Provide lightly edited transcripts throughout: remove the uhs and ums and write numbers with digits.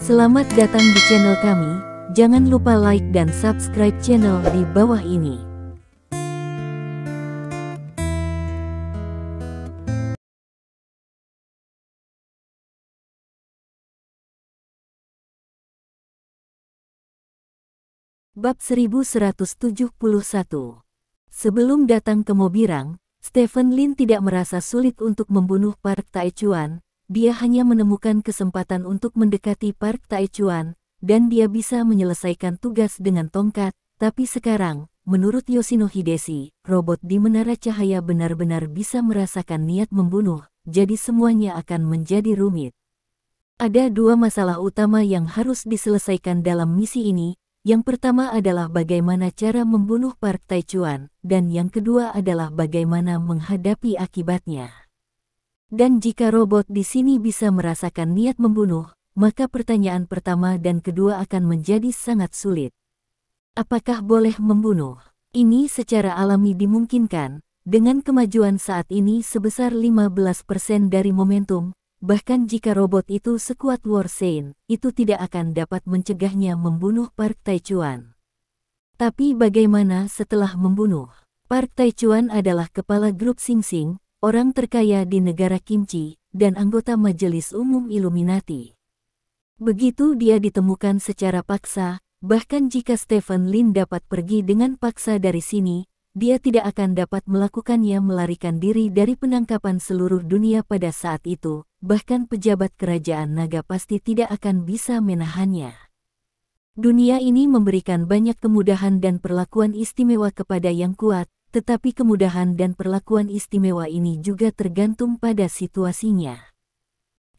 Selamat datang di channel kami, jangan lupa like dan subscribe channel di bawah ini. Bab 1171. Sebelum datang ke Mobirang, Stephen Lin tidak merasa sulit untuk membunuh Park Taechuan. Dia hanya menemukan kesempatan untuk mendekati Park Taechuan, dan dia bisa menyelesaikan tugas dengan tongkat. Tapi sekarang, menurut Yoshino Hideshi, robot di Menara Cahaya benar-benar bisa merasakan niat membunuh, jadi semuanya akan menjadi rumit. Ada dua masalah utama yang harus diselesaikan dalam misi ini. Yang pertama adalah bagaimana cara membunuh Park Taechuan, dan yang kedua adalah bagaimana menghadapi akibatnya. Dan jika robot di sini bisa merasakan niat membunuh, maka pertanyaan pertama dan kedua akan menjadi sangat sulit. Apakah boleh membunuh? Ini secara alami dimungkinkan, dengan kemajuan saat ini sebesar 15% dari momentum. Bahkan jika robot itu sekuat Warsane, itu tidak akan dapat mencegahnya membunuh Park Taechuan. Tapi bagaimana setelah membunuh? Park Taechuan adalah kepala grup Sing Sing, orang terkaya di negara Kimchi, dan anggota Majelis Umum Illuminati. Begitu dia ditemukan secara paksa, bahkan jika Stephen Lin dapat pergi dengan paksa dari sini, dia tidak akan dapat melakukannya melarikan diri dari penangkapan seluruh dunia pada saat itu. Bahkan pejabat kerajaan naga pasti tidak akan bisa menahannya. Dunia ini memberikan banyak kemudahan dan perlakuan istimewa kepada yang kuat, tetapi kemudahan dan perlakuan istimewa ini juga tergantung pada situasinya.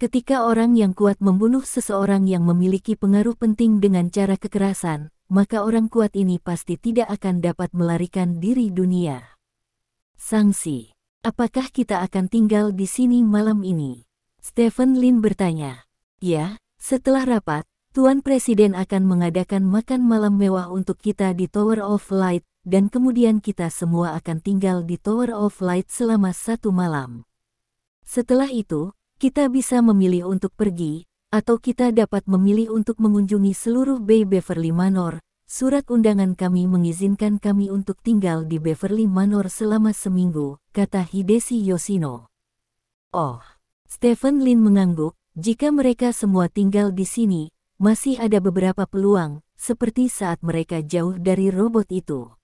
Ketika orang yang kuat membunuh seseorang yang memiliki pengaruh penting dengan cara kekerasan, maka orang kuat ini pasti tidak akan dapat melarikan diri dunia. Sanksi. Apakah kita akan tinggal di sini malam ini? Stephen Lin bertanya. Ya, setelah rapat, Tuan Presiden akan mengadakan makan malam mewah untuk kita di Tower of Light, dan kemudian kita semua akan tinggal di Tower of Light selama 1 malam. Setelah itu, kita bisa memilih untuk pergi, atau kita dapat memilih untuk mengunjungi seluruh Bay Beverly Manor. Surat undangan kami mengizinkan kami untuk tinggal di Beverly Manor selama seminggu, kata Hideshi Yoshino. Oh. Stephen Lin mengangguk, jika mereka semua tinggal di sini, masih ada beberapa peluang, seperti saat mereka jauh dari robot itu.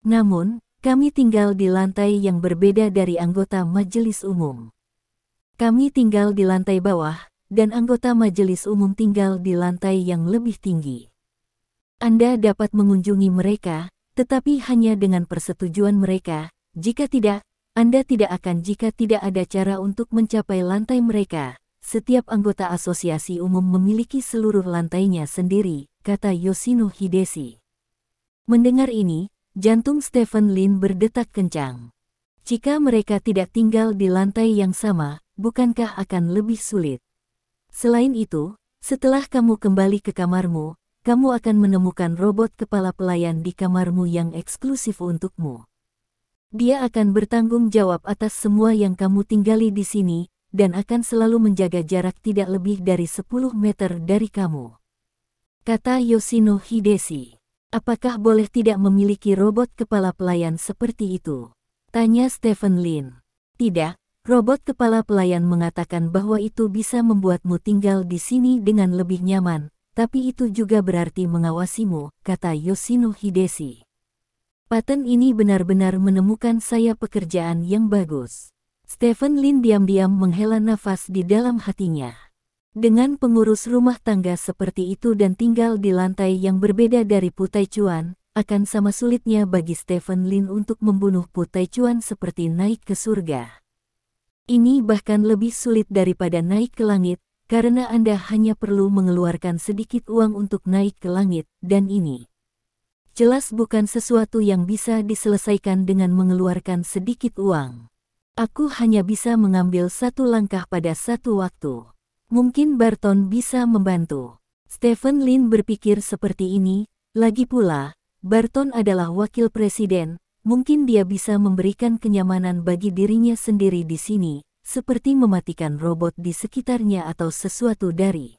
Namun, kami tinggal di lantai yang berbeda dari anggota majelis umum. Kami tinggal di lantai bawah, dan anggota majelis umum tinggal di lantai yang lebih tinggi. Anda dapat mengunjungi mereka, tetapi hanya dengan persetujuan mereka. Jika tidak, Anda tidak akan jika tidak ada cara untuk mencapai lantai mereka. Setiap anggota asosiasi umum memiliki seluruh lantainya sendiri, kata Yoshino Hideshi. Mendengar ini, jantung Stephen Lin berdetak kencang. Jika mereka tidak tinggal di lantai yang sama, bukankah akan lebih sulit? Selain itu, setelah kamu kembali ke kamarmu, kamu akan menemukan robot kepala pelayan di kamarmu yang eksklusif untukmu. Dia akan bertanggung jawab atas semua yang kamu tinggali di sini, dan akan selalu menjaga jarak tidak lebih dari 10 meter dari kamu. Kata Yoshino Hideshi. Apakah boleh tidak memiliki robot kepala pelayan seperti itu? Tanya Stephen Lin. Tidak, robot kepala pelayan mengatakan bahwa itu bisa membuatmu tinggal di sini dengan lebih nyaman, tapi itu juga berarti mengawasimu, kata Yoshino Hideshi. Paten ini benar-benar menemukan saya pekerjaan yang bagus. Stephen Lin diam-diam menghela nafas di dalam hatinya. Dengan pengurus rumah tangga seperti itu dan tinggal di lantai yang berbeda dari Pu Taechuan, akan sama sulitnya bagi Stephen Lin untuk membunuh Pu Taechuan seperti naik ke surga. Ini bahkan lebih sulit daripada naik ke langit, karena Anda hanya perlu mengeluarkan sedikit uang untuk naik ke langit, dan ini jelas bukan sesuatu yang bisa diselesaikan dengan mengeluarkan sedikit uang. Aku hanya bisa mengambil 1 langkah pada 1 waktu. Mungkin Barton bisa membantu. Stephen Lin berpikir seperti ini, lagi pula, Barton adalah wakil presiden, mungkin dia bisa memberikan kenyamanan bagi dirinya sendiri di sini, seperti mematikan robot di sekitarnya atau sesuatu dari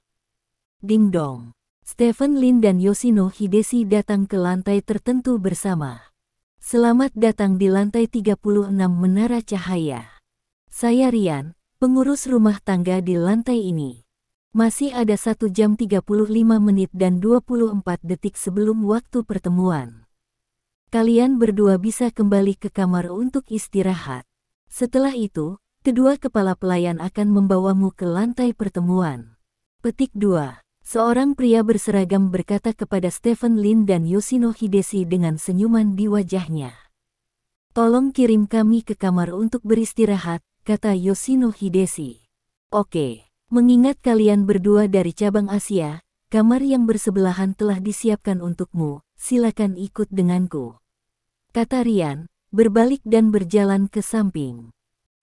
Ding dong. Stephen Lin dan Yoshino Hidesi datang ke lantai tertentu bersama. Selamat datang di lantai 36 Menara Cahaya. Saya Rian, pengurus rumah tangga di lantai ini. Masih ada 1 jam 35 menit dan 24 detik sebelum waktu pertemuan. Kalian berdua bisa kembali ke kamar untuk istirahat. Setelah itu, kedua kepala pelayan akan membawamu ke lantai pertemuan. Petik 2. Seorang pria berseragam berkata kepada Stephen Lin dan Yoshino Hidesi dengan senyuman di wajahnya. Tolong kirim kami ke kamar untuk beristirahat, kata Yoshino Hidesi. Oke. Mengingat kalian berdua dari cabang Asia, kamar yang bersebelahan telah disiapkan untukmu, silakan ikut denganku. Kata Rian, berbalik dan berjalan ke samping.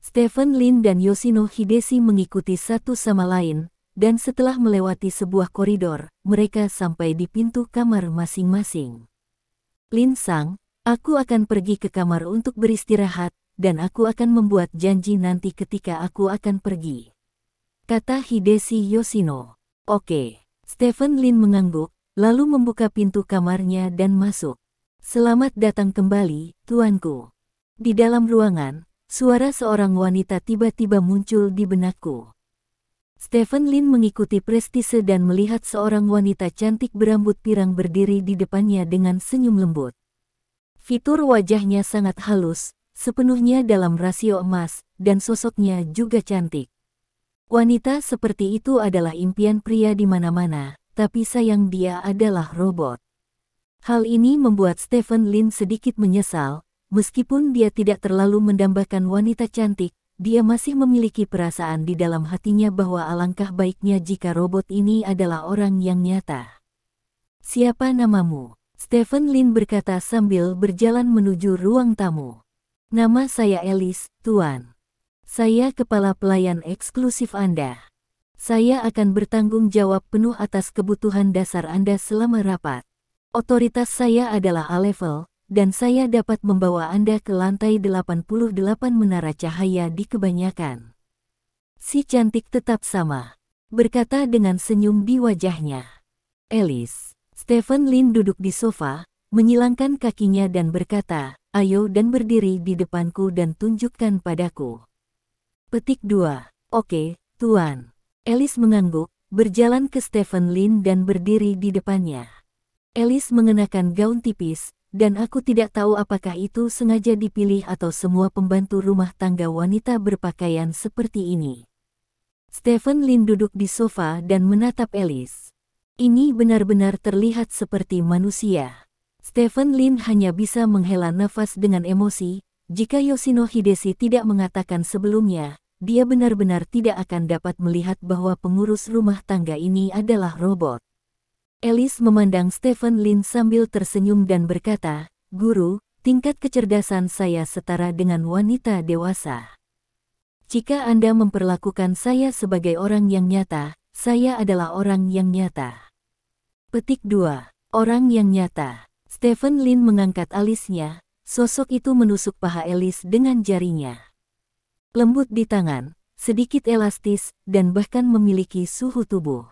Stephen Lin dan Yoshino Hidesi mengikuti satu sama lain, dan setelah melewati sebuah koridor, mereka sampai di pintu kamar masing-masing. Lin Sang, aku akan pergi ke kamar untuk beristirahat, dan aku akan membuat janji nanti ketika aku akan pergi. Kata Hidesi Yoshino. Oke. Stephen Lin mengangguk, lalu membuka pintu kamarnya dan masuk. Selamat datang kembali, tuanku. Di dalam ruangan, suara seorang wanita tiba-tiba muncul di benakku. Stephen Lin mengikuti prestise dan melihat seorang wanita cantik berambut pirang berdiri di depannya dengan senyum lembut. Fitur wajahnya sangat halus, sepenuhnya dalam rasio emas, dan sosoknya juga cantik. Wanita seperti itu adalah impian pria di mana-mana, tapi sayang dia adalah robot. Hal ini membuat Stephen Lin sedikit menyesal, meskipun dia tidak terlalu mendambakan wanita cantik, dia masih memiliki perasaan di dalam hatinya bahwa alangkah baiknya jika robot ini adalah orang yang nyata. Siapa namamu? Stephen Lin berkata sambil berjalan menuju ruang tamu. Nama saya Alice, Tuan. Saya kepala pelayan eksklusif Anda. Saya akan bertanggung jawab penuh atas kebutuhan dasar Anda selama rapat. Otoritas saya adalah A-level, dan saya dapat membawa Anda ke lantai 88 Menara Cahaya di kebanyakan. Si cantik tetap sama, berkata dengan senyum di wajahnya. Alice. Stephen Lin duduk di sofa, menyilangkan kakinya dan berkata, ayo dan berdiri di depanku dan tunjukkan padaku. Petik 2. Oke, Tuan. Alice mengangguk, berjalan ke Stephen Lin dan berdiri di depannya. Alice mengenakan gaun tipis, dan aku tidak tahu apakah itu sengaja dipilih atau semua pembantu rumah tangga wanita berpakaian seperti ini. Stephen Lin duduk di sofa dan menatap Alice. Ini benar-benar terlihat seperti manusia. Stephen Lin hanya bisa menghela nafas dengan emosi, jika Yoshino Hidesi tidak mengatakan sebelumnya. Dia benar-benar tidak akan dapat melihat bahwa pengurus rumah tangga ini adalah robot. Alice memandang Stephen Lin sambil tersenyum dan berkata, Guru, tingkat kecerdasan saya setara dengan wanita dewasa. Jika Anda memperlakukan saya sebagai orang yang nyata, saya adalah orang yang nyata. Petik 2. Orang yang nyata. Stephen Lin mengangkat alisnya, sosok itu menusuk paha Alice dengan jarinya. Lembut di tangan, sedikit elastis, dan bahkan memiliki suhu tubuh.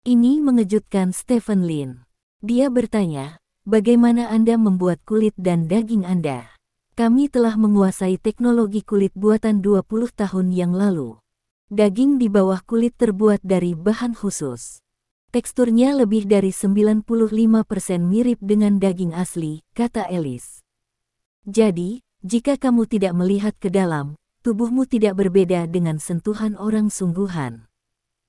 Ini mengejutkan Stephen Lin. Dia bertanya, bagaimana Anda membuat kulit dan daging Anda? Kami telah menguasai teknologi kulit buatan 20 tahun yang lalu. Daging di bawah kulit terbuat dari bahan khusus. Teksturnya lebih dari 95% mirip dengan daging asli, kata Alice. Jadi, jika kamu tidak melihat ke dalam, tubuhmu tidak berbeda dengan sentuhan orang sungguhan.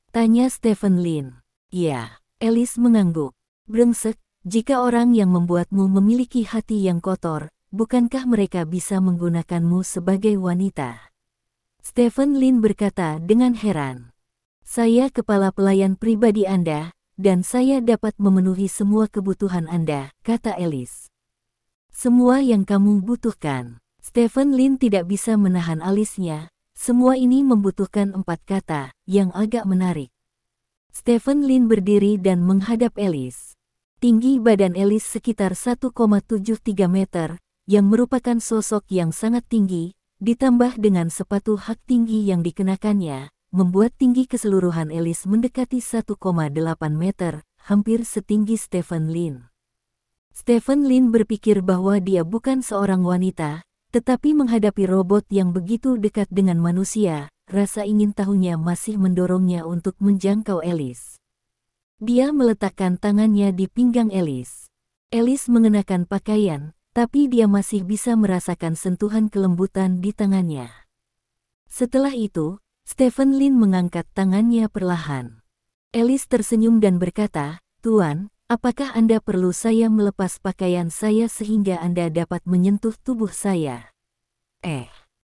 Tanya Stephen Lin. Ya, Alice mengangguk. Brengsek, jika orang yang membuatmu memiliki hati yang kotor, bukankah mereka bisa menggunakanmu sebagai wanita? Stephen Lin berkata dengan heran. Saya kepala pelayan pribadi Anda, dan saya dapat memenuhi semua kebutuhan Anda, kata Alice. Semua yang kamu butuhkan. Stephen Lin tidak bisa menahan alisnya, semua ini membutuhkan 4 kata, yang agak menarik. Stephen Lin berdiri dan menghadap Alice. Tinggi badan Alice sekitar 1,73 meter, yang merupakan sosok yang sangat tinggi, ditambah dengan sepatu hak tinggi yang dikenakannya, membuat tinggi keseluruhan Alice mendekati 1,8 meter, hampir setinggi Stephen Lin. Stephen Lin berpikir bahwa dia bukan seorang wanita, tetapi menghadapi robot yang begitu dekat dengan manusia, rasa ingin tahunya masih mendorongnya untuk menjangkau Alice. Dia meletakkan tangannya di pinggang Alice. Alice mengenakan pakaian, tapi dia masih bisa merasakan sentuhan kelembutan di tangannya. Setelah itu, Stephen Lin mengangkat tangannya perlahan. Alice tersenyum dan berkata, "Tuan, apakah Anda perlu saya melepas pakaian saya sehingga Anda dapat menyentuh tubuh saya?"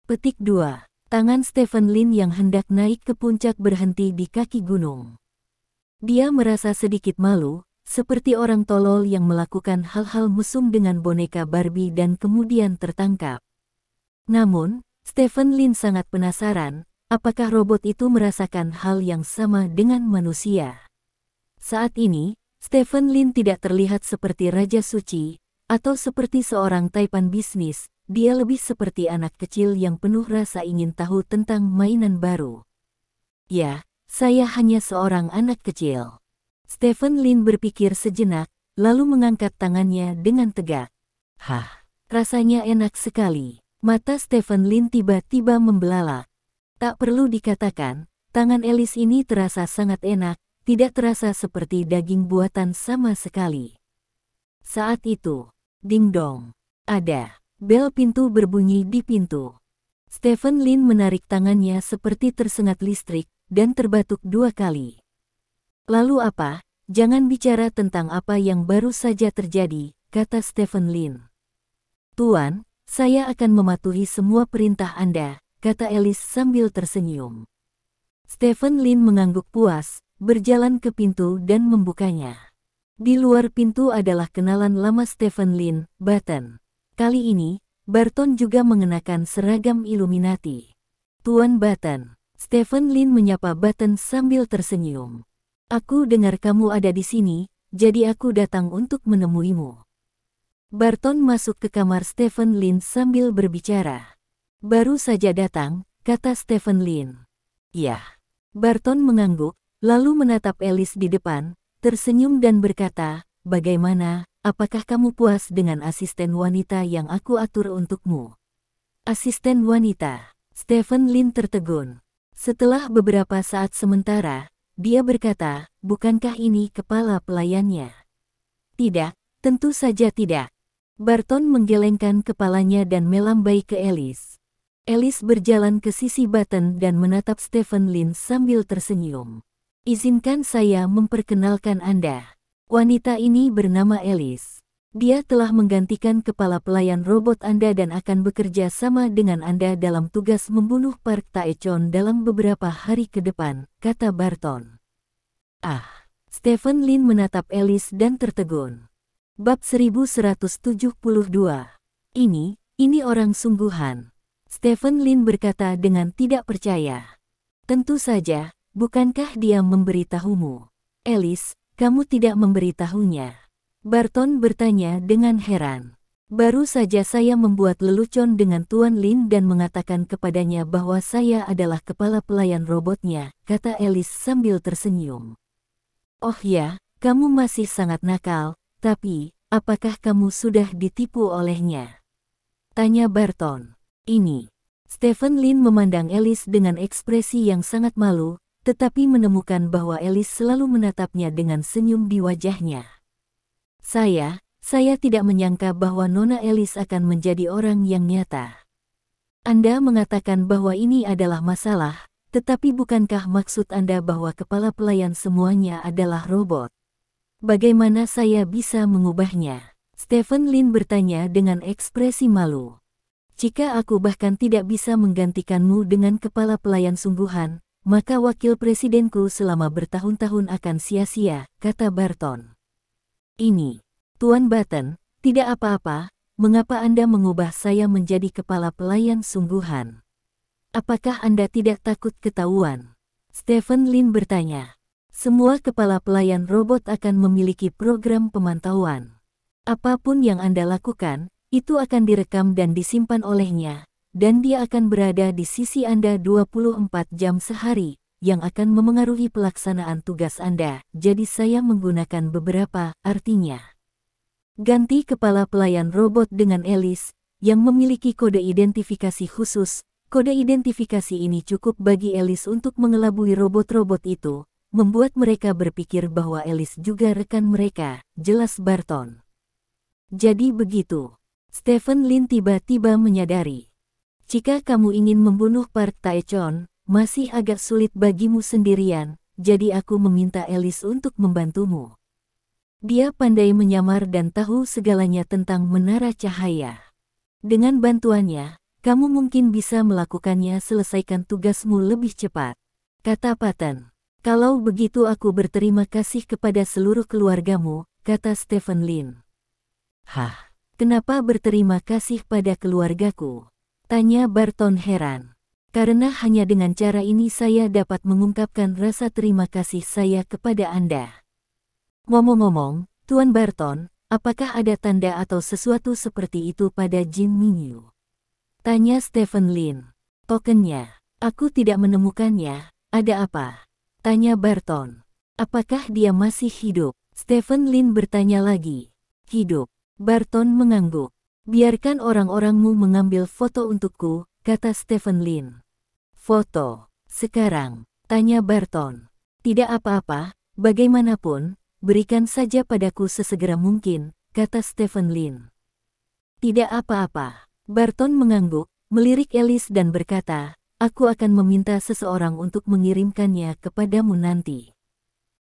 Petik 2. Tangan Stephen Lin yang hendak naik ke puncak berhenti di kaki gunung. Dia merasa sedikit malu, seperti orang tolol yang melakukan hal-hal mesum dengan boneka Barbie dan kemudian tertangkap. Namun, Stephen Lin sangat penasaran, apakah robot itu merasakan hal yang sama dengan manusia. Saat ini, Stephen Lin tidak terlihat seperti raja suci, atau seperti seorang taipan bisnis, dia lebih seperti anak kecil yang penuh rasa ingin tahu tentang mainan baru. "Ya, saya hanya seorang anak kecil." Stephen Lin berpikir sejenak, lalu mengangkat tangannya dengan tegak. Rasanya enak sekali. Mata Stephen Lin tiba-tiba membelalak. Tak perlu dikatakan, tangan Alice ini terasa sangat enak, tidak terasa seperti daging buatan sama sekali. Saat itu, ding dong, ada bel pintu berbunyi di pintu. Stephen Lin menarik tangannya seperti tersengat listrik, dan terbatuk 2 kali. "Lalu apa? Jangan bicara tentang apa yang baru saja terjadi," kata Stephen Lin. "Tuan, saya akan mematuhi semua perintah Anda," kata Alice sambil tersenyum. Stephen Lin mengangguk puas, berjalan ke pintu dan membukanya. Di luar pintu adalah kenalan lama Stephen Lin, Button. Kali ini, Barton juga mengenakan seragam Illuminati. "Tuan Button." Stephen Lin menyapa Button sambil tersenyum. "Aku dengar kamu ada di sini, jadi aku datang untuk menemuimu." Barton masuk ke kamar Stephen Lin sambil berbicara. "Baru saja datang," kata Stephen Lin. "Ya." Barton mengangguk, lalu menatap Alice di depan, tersenyum dan berkata, "Bagaimana, apakah kamu puas dengan asisten wanita yang aku atur untukmu?" "Asisten wanita?" Stephen Lin tertegun. Setelah beberapa saat sementara, dia berkata, "Bukankah ini kepala pelayannya?" "Tidak, tentu saja tidak." Barton menggelengkan kepalanya dan melambai ke Alice. Alice berjalan ke sisi Button dan menatap Stephen Lin sambil tersenyum. "Izinkan saya memperkenalkan Anda. Wanita ini bernama Alice. Dia telah menggantikan kepala pelayan robot Anda dan akan bekerja sama dengan Anda dalam tugas membunuh Park Tae-chon dalam beberapa hari ke depan," kata Barton. Stephen Lin menatap Alice dan tertegun. Bab 1172. Ini orang sungguhan. Stephen Lin berkata dengan tidak percaya. "Tentu saja, bukankah dia memberitahumu?" "Alice, kamu tidak memberitahunya?" Barton bertanya dengan heran. "Baru saja saya membuat lelucon dengan Tuan Lin dan mengatakan kepadanya bahwa saya adalah kepala pelayan robotnya," kata Alice sambil tersenyum. "Oh ya, kamu masih sangat nakal, tapi, apakah kamu sudah ditipu olehnya?" tanya Barton. Stephen Lin memandang Alice dengan ekspresi yang sangat malu, tetapi menemukan bahwa Alice selalu menatapnya dengan senyum di wajahnya. Saya tidak menyangka bahwa Nona Alice akan menjadi orang yang nyata." "Anda mengatakan bahwa ini adalah masalah, tetapi bukankah maksud Anda bahwa kepala pelayan semuanya adalah robot? Bagaimana saya bisa mengubahnya?" Stephen Lin bertanya dengan ekspresi malu. "Jika aku bahkan tidak bisa menggantikanmu dengan kepala pelayan sungguhan, maka wakil presidenku selama bertahun-tahun akan sia-sia," kata Barton. Tuan Button, tidak apa-apa, mengapa Anda mengubah saya menjadi kepala pelayan sungguhan? Apakah Anda tidak takut ketahuan?" Stephen Lin bertanya. "Semua kepala pelayan robot akan memiliki program pemantauan. Apapun yang Anda lakukan, itu akan direkam dan disimpan olehnya, dan dia akan berada di sisi Anda 24 jam sehari," yang akan memengaruhi pelaksanaan tugas Anda, jadi saya menggunakan beberapa artinya. Ganti kepala pelayan robot dengan Alice, yang memiliki kode identifikasi khusus. Kode identifikasi ini cukup bagi Alice untuk mengelabui robot-robot itu, membuat mereka berpikir bahwa Alice juga rekan mereka, jelas Barton. Jadi begitu. Stephen Lin tiba-tiba menyadari. Jika kamu ingin membunuh Park Tae-chon, masih agak sulit bagimu sendirian, jadi aku meminta Alice untuk membantumu. Dia pandai menyamar dan tahu segalanya tentang menara cahaya. Dengan bantuannya, kamu mungkin bisa melakukannya selesaikan tugasmu lebih cepat. Kata Patton. Kalau begitu aku berterima kasih kepada seluruh keluargamu, kata Stephen Lin. Hah? Kenapa berterima kasih pada keluargaku? Tanya Barton heran. Karena hanya dengan cara ini saya dapat mengungkapkan rasa terima kasih saya kepada Anda. Ngomong-ngomong, Tuan Barton, apakah ada tanda atau sesuatu seperti itu pada Jin Mingyu? Tanya Stephen Lin. Tokennya. Aku tidak menemukannya. Ada apa? Tanya Barton. Apakah dia masih hidup? Stephen Lin bertanya lagi. Hidup. Barton mengangguk. Biarkan orang-orangmu mengambil foto untukku, kata Stephen Lin. Foto. Sekarang. Tanya Barton. Tidak apa-apa, bagaimanapun, berikan saja padaku sesegera mungkin, kata Stephen Lin. Tidak apa-apa. Barton mengangguk, melirik Alice dan berkata, aku akan meminta seseorang untuk mengirimkannya kepadamu nanti.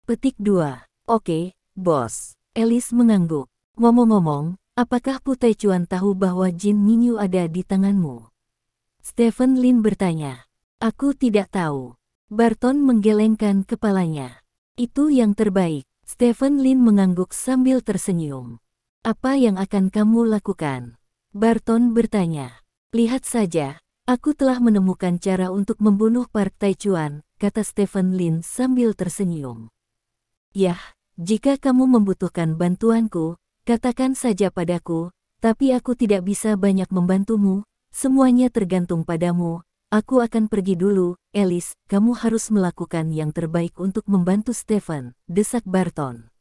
Petik 2. Oke, bos. Alice mengangguk. Ngomong-ngomong, apakah Pu Tae-chuan tahu bahwa Jin Mingyu ada di tanganmu? Stephen Lin bertanya. Aku tidak tahu. Barton menggelengkan kepalanya. Itu yang terbaik. Stephen Lin mengangguk sambil tersenyum. Apa yang akan kamu lakukan? Barton bertanya. Lihat saja, aku telah menemukan cara untuk membunuh Park Tae-chuan, kata Stephen Lin sambil tersenyum. Yah, jika kamu membutuhkan bantuanku, katakan saja padaku, tapi aku tidak bisa banyak membantumu, semuanya tergantung padamu. Aku akan pergi dulu, Alice, kamu harus melakukan yang terbaik untuk membantu Stephen, desak Barton.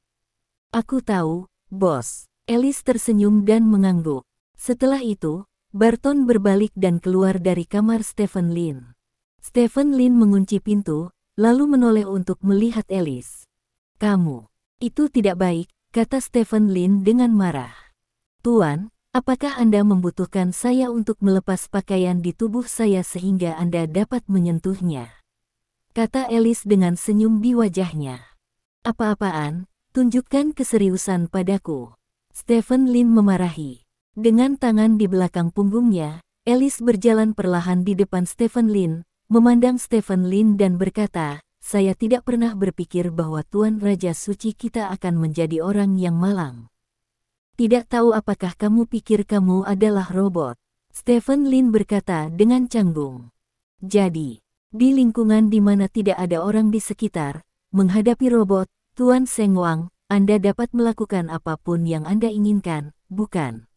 Aku tahu, bos. Alice tersenyum dan mengangguk. Setelah itu, Barton berbalik dan keluar dari kamar Stephen Lin. Stephen Lin mengunci pintu, lalu menoleh untuk melihat Alice. Kamu, itu tidak baik, kata Stephen Lin dengan marah. Tuan, apakah Anda membutuhkan saya untuk melepas pakaian di tubuh saya sehingga Anda dapat menyentuhnya? Kata Alice dengan senyum di wajahnya. Apa-apaan, tunjukkan keseriusan padaku. Stephen Lin memarahi. Dengan tangan di belakang punggungnya, Alice berjalan perlahan di depan Stephen Lin, memandang Stephen Lin dan berkata, saya tidak pernah berpikir bahwa Tuan Raja Suci kita akan menjadi orang yang malang. Tidak tahu apakah kamu pikir kamu adalah robot? Stephen Lin berkata dengan canggung. Jadi, di lingkungan di mana tidak ada orang di sekitar, menghadapi robot, Tuan Seng Wang, Anda dapat melakukan apapun yang Anda inginkan, bukan?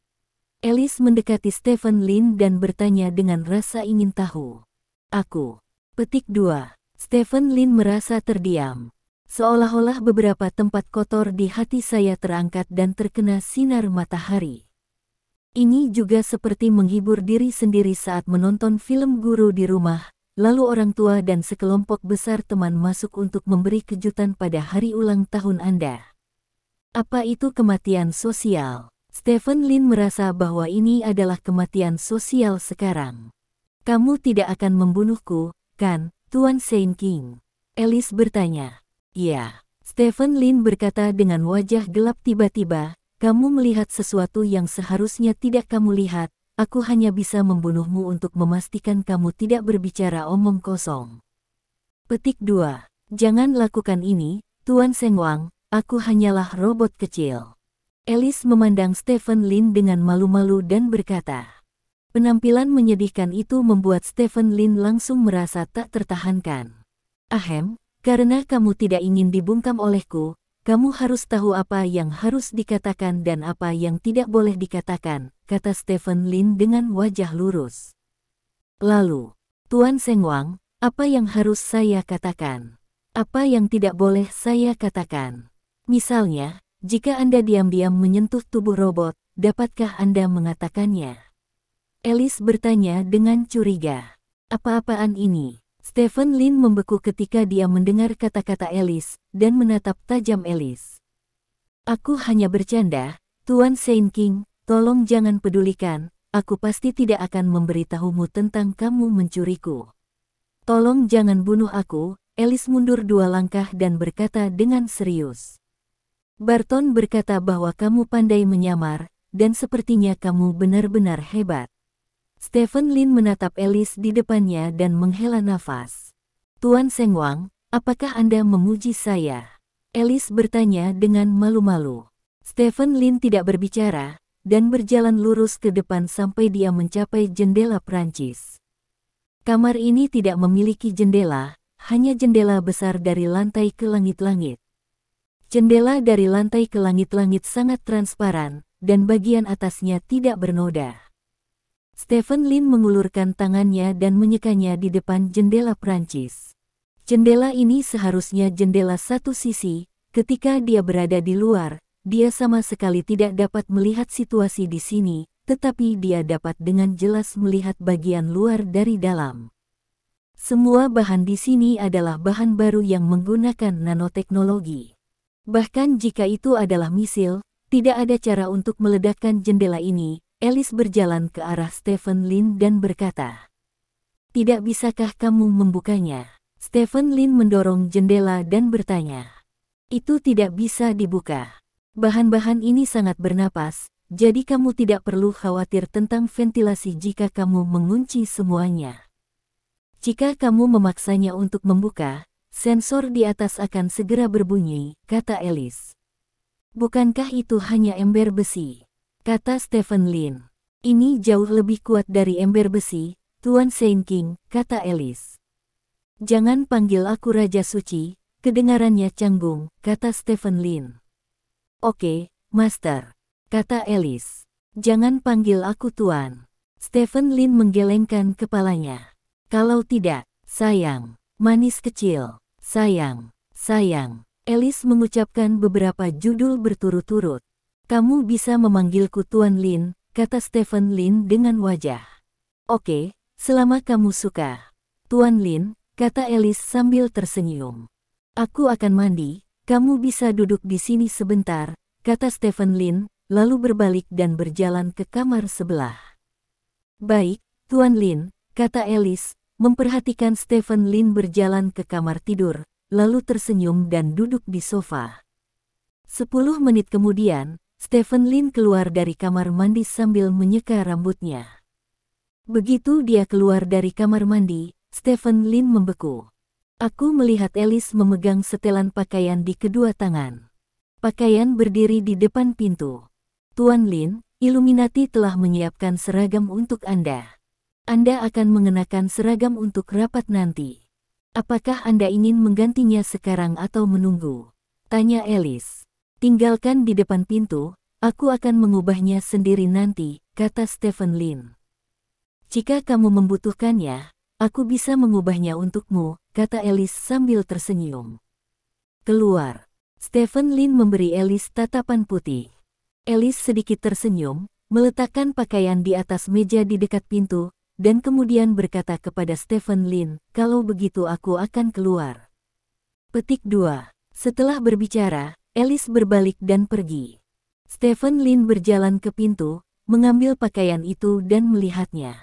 Alice mendekati Stephen Lin dan bertanya dengan rasa ingin tahu. Aku. Petik 2. Stephen Lin merasa terdiam. Seolah-olah beberapa tempat kotor di hati saya terangkat dan terkena sinar matahari. Ini juga seperti menghibur diri sendiri saat menonton film guru di rumah, lalu orang tua dan sekelompok besar teman masuk untuk memberi kejutan pada hari ulang tahun Anda. Apa itu kematian sosial? Stephen Lin merasa bahwa ini adalah kematian sosial sekarang. Kamu tidak akan membunuhku, kan, Tuan Saint King? Alice bertanya. Ya, Stephen Lin berkata dengan wajah gelap tiba-tiba, kamu melihat sesuatu yang seharusnya tidak kamu lihat, aku hanya bisa membunuhmu untuk memastikan kamu tidak berbicara omong kosong. Petik 2. Jangan lakukan ini, Tuan Seng Wang, aku hanyalah robot kecil. Alice memandang Stephen Lin dengan malu-malu dan berkata. Penampilan menyedihkan itu membuat Stephen Lin langsung merasa tak tertahankan. Ahem. Karena kamu tidak ingin dibungkam olehku, kamu harus tahu apa yang harus dikatakan dan apa yang tidak boleh dikatakan, kata Stephen Lin dengan wajah lurus. Lalu, Tuan Seng Wang, Apa yang harus saya katakan? Apa yang tidak boleh saya katakan? Misalnya, jika Anda diam-diam menyentuh tubuh robot, dapatkah Anda mengatakannya? Alice bertanya dengan curiga. Apa-apaan ini? Stephen Lin membeku ketika dia mendengar kata-kata Alice, dan menatap tajam Alice. Aku hanya bercanda, Tuan Saint King, tolong jangan pedulikan, aku pasti tidak akan memberitahumu tentang kamu mencuriku. Tolong jangan bunuh aku. Alice mundur 2 langkah dan berkata dengan serius. Barton berkata bahwa kamu pandai menyamar, dan sepertinya kamu benar-benar hebat. Stephen Lin menatap Alice di depannya dan menghela nafas. Tuan Seng Wang, apakah Anda memuji saya? Alice bertanya dengan malu-malu. Stephen Lin tidak berbicara, dan berjalan lurus ke depan sampai dia mencapai jendela Prancis. Kamar ini tidak memiliki jendela, hanya jendela besar dari lantai ke langit-langit. Jendela dari lantai ke langit-langit sangat transparan, dan bagian atasnya tidak bernoda. Stephen Lin mengulurkan tangannya dan menyekanya di depan jendela Prancis. Jendela ini seharusnya jendela satu sisi, ketika dia berada di luar, dia sama sekali tidak dapat melihat situasi di sini, tetapi dia dapat dengan jelas melihat bagian luar dari dalam. Semua bahan di sini adalah bahan baru yang menggunakan nanoteknologi. Bahkan jika itu adalah misil, tidak ada cara untuk meledakkan jendela ini. Alice berjalan ke arah Stephen Lin dan berkata, "Tidak bisakah kamu membukanya?" Stephen Lin mendorong jendela dan bertanya, "Itu tidak bisa dibuka. Bahan-bahan ini sangat bernapas, jadi kamu tidak perlu khawatir tentang ventilasi jika kamu mengunci semuanya. Jika kamu memaksanya untuk membuka, sensor di atas akan segera berbunyi," kata Alice. "Bukankah itu hanya ember besi?" kata Stephen Lin. "Ini jauh lebih kuat dari ember besi, Tuan Saint King," kata Alice. "Jangan panggil aku Raja Suci," kedengarannya canggung, kata Stephen Lin. "Oke, Master," kata Alice. "Jangan panggil aku Tuan." Stephen Lin menggelengkan kepalanya. "Kalau tidak, sayang, manis kecil, sayang, sayang." Alice mengucapkan beberapa judul berturut-turut. "Kamu bisa memanggilku Tuan Lin," kata Stephen Lin dengan wajah. "Oke, selama kamu suka." "Tuan Lin," kata Alice sambil tersenyum. "Aku akan mandi, kamu bisa duduk di sini sebentar," kata Stephen Lin, lalu berbalik dan berjalan ke kamar sebelah. "Baik, Tuan Lin," kata Alice, memperhatikan Stephen Lin berjalan ke kamar tidur, lalu tersenyum dan duduk di sofa. 10 menit kemudian, Stephen Lin keluar dari kamar mandi sambil menyeka rambutnya. Begitu dia keluar dari kamar mandi, Stephen Lin membeku. Aku melihat Alice memegang setelan pakaian di kedua tangan. Pakaian berdiri di depan pintu. "Tuan Lin, Illuminati telah menyiapkan seragam untuk Anda. Anda akan mengenakan seragam untuk rapat nanti. Apakah Anda ingin menggantinya sekarang atau menunggu?" tanya Alice. "Tinggalkan di depan pintu, aku akan mengubahnya sendiri nanti," kata Stephen Lin. "Jika kamu membutuhkannya, aku bisa mengubahnya untukmu," kata Alice sambil tersenyum. Keluar. Stephen Lin memberi Alice tatapan putih. Alice sedikit tersenyum, meletakkan pakaian di atas meja di dekat pintu, dan kemudian berkata kepada Stephen Lin, "Kalau begitu aku akan keluar." Petik 2. Setelah berbicara, Alice berbalik dan pergi. Stephen Lin berjalan ke pintu, mengambil pakaian itu dan melihatnya.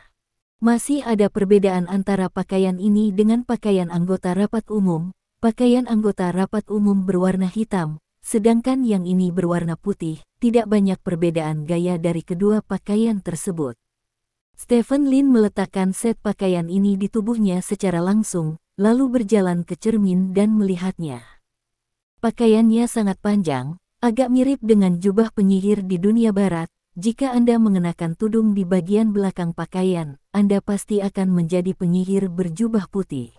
Masih ada perbedaan antara pakaian ini dengan pakaian anggota rapat umum. Pakaian anggota rapat umum berwarna hitam, sedangkan yang ini berwarna putih. Tidak banyak perbedaan gaya dari kedua pakaian tersebut. Stephen Lin meletakkan set pakaian ini di tubuhnya secara langsung, lalu berjalan ke cermin dan melihatnya. Pakaiannya sangat panjang, agak mirip dengan jubah penyihir di dunia barat. Jika Anda mengenakan tudung di bagian belakang pakaian, Anda pasti akan menjadi penyihir berjubah putih.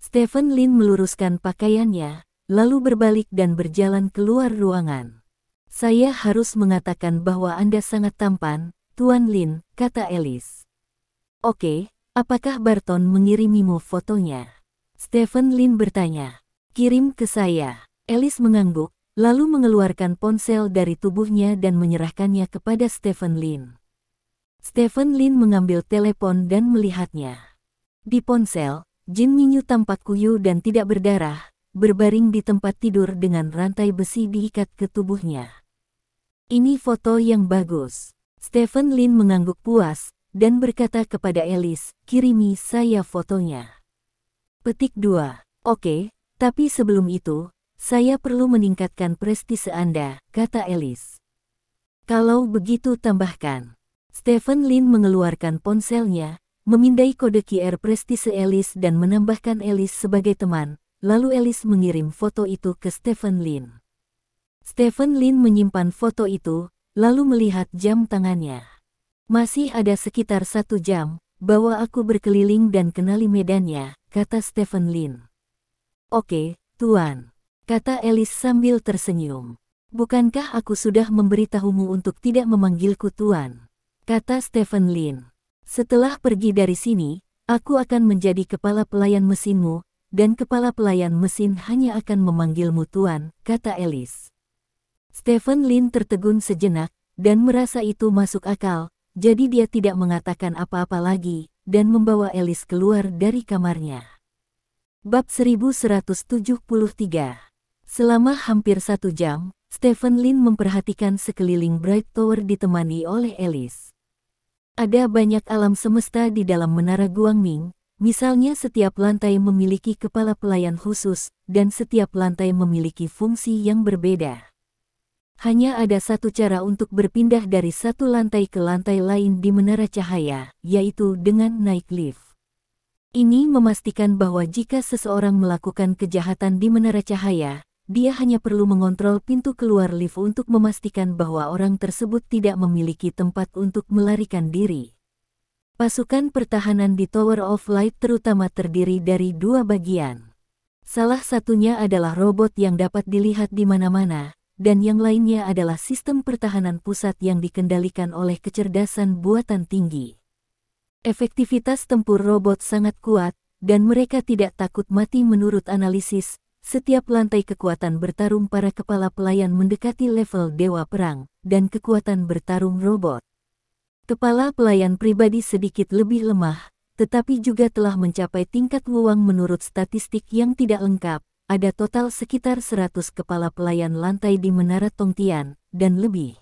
Stephen Lin meluruskan pakaiannya, lalu berbalik dan berjalan keluar ruangan. "Saya harus mengatakan bahwa Anda sangat tampan, Tuan Lin," kata Alice. "Oke, Apakah Barton mengirimimu fotonya? Stephen Lin bertanya. Kirim ke saya. Alice mengangguk, lalu mengeluarkan ponsel dari tubuhnya dan menyerahkannya kepada Stephen Lin. Stephen Lin mengambil telepon dan melihatnya. Di ponsel, Jin Minyu tampak kuyu dan tidak berdarah, berbaring di tempat tidur dengan rantai besi diikat ke tubuhnya. Ini foto yang bagus. Stephen Lin mengangguk puas, dan berkata kepada Alice, kirimi saya fotonya. Petik 2. Oke, tapi sebelum itu, saya perlu meningkatkan prestise Anda, kata Alice. Kalau begitu tambahkan. Stephen Lin mengeluarkan ponselnya, memindai kode QR prestise Alice dan menambahkan Alice sebagai teman, lalu Alice mengirim foto itu ke Stephen Lin. Stephen Lin menyimpan foto itu, lalu melihat jam tangannya. Masih ada sekitar 1 jam, bawa aku berkeliling dan kenali medannya, kata Stephen Lin. Oke, Tuan, kata Alice sambil tersenyum. Bukankah aku sudah memberitahumu untuk tidak memanggilku Tuan? Kata Stephen Lin. Setelah pergi dari sini, aku akan menjadi kepala pelayan mesinmu, dan kepala pelayan mesin hanya akan memanggilmu Tuan, kata Alice. Stephen Lin tertegun sejenak, dan merasa itu masuk akal, jadi dia tidak mengatakan apa-apa lagi, dan membawa Alice keluar dari kamarnya. Bab 1173. Selama hampir 1 jam, Stephen Lin memperhatikan sekeliling Bright Tower ditemani oleh Alice. Ada banyak alam semesta di dalam Menara Guangming, misalnya setiap lantai memiliki kepala pelayan khusus, dan setiap lantai memiliki fungsi yang berbeda. Hanya ada satu cara untuk berpindah dari satu lantai ke lantai lain di Menara Cahaya, yaitu dengan naik lift. Ini memastikan bahwa jika seseorang melakukan kejahatan di Menara Cahaya, dia hanya perlu mengontrol pintu keluar lift untuk memastikan bahwa orang tersebut tidak memiliki tempat untuk melarikan diri. Pasukan pertahanan di Tower of Light terutama terdiri dari 2 bagian. Salah satunya adalah robot yang dapat dilihat di mana-mana, dan yang lainnya adalah sistem pertahanan pusat yang dikendalikan oleh kecerdasan buatan tinggi. Efektivitas tempur robot sangat kuat, dan mereka tidak takut mati menurut analisis. Setiap lantai kekuatan bertarung para kepala pelayan mendekati level dewa perang, dan kekuatan bertarung robot. Kepala pelayan pribadi sedikit lebih lemah, tetapi juga telah mencapai tingkat luang menurut statistik yang tidak lengkap. Ada total sekitar 100 kepala pelayan lantai di Menara Tongtian, dan lebih.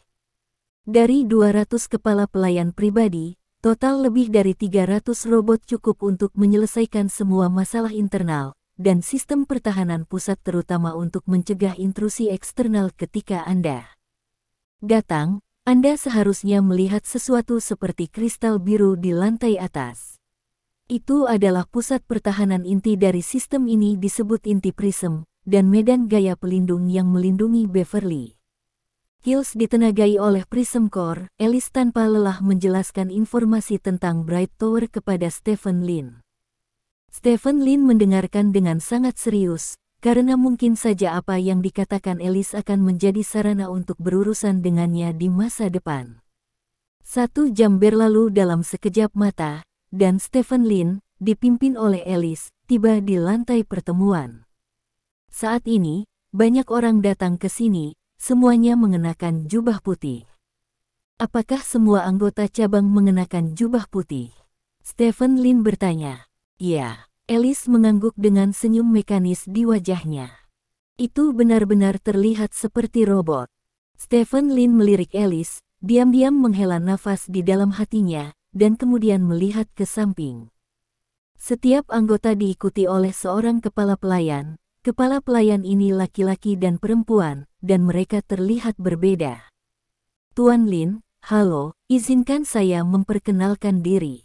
Dari 200 kepala pelayan pribadi, total lebih dari 300 robot cukup untuk menyelesaikan semua masalah internal, dan sistem pertahanan pusat terutama untuk mencegah intrusi eksternal ketika Anda datang. Anda seharusnya melihat sesuatu seperti kristal biru di lantai atas. Itu adalah pusat pertahanan inti dari sistem ini disebut inti prism, dan medan gaya pelindung yang melindungi Beverly Hills ditenagai oleh Prism Core. Alice tanpa lelah menjelaskan informasi tentang Bright Tower kepada Stephen Lin. Stephen Lin mendengarkan dengan sangat serius, karena mungkin saja apa yang dikatakan Alice akan menjadi sarana untuk berurusan dengannya di masa depan. 1 jam berlalu dalam sekejap mata, dan Stephen Lin, dipimpin oleh Alice, tiba di lantai pertemuan. Saat ini, banyak orang datang ke sini, semuanya mengenakan jubah putih. Apakah semua anggota cabang mengenakan jubah putih? Stephen Lin bertanya. Ya, Alice mengangguk dengan senyum mekanis di wajahnya. Itu benar-benar terlihat seperti robot. Stephen Lin melirik Alice, diam-diam menghela nafas di dalam hatinya, dan kemudian melihat ke samping. Setiap anggota diikuti oleh seorang kepala pelayan. Kepala pelayan ini laki-laki dan perempuan, dan mereka terlihat berbeda. Tuan Lin, halo, izinkan saya memperkenalkan diri.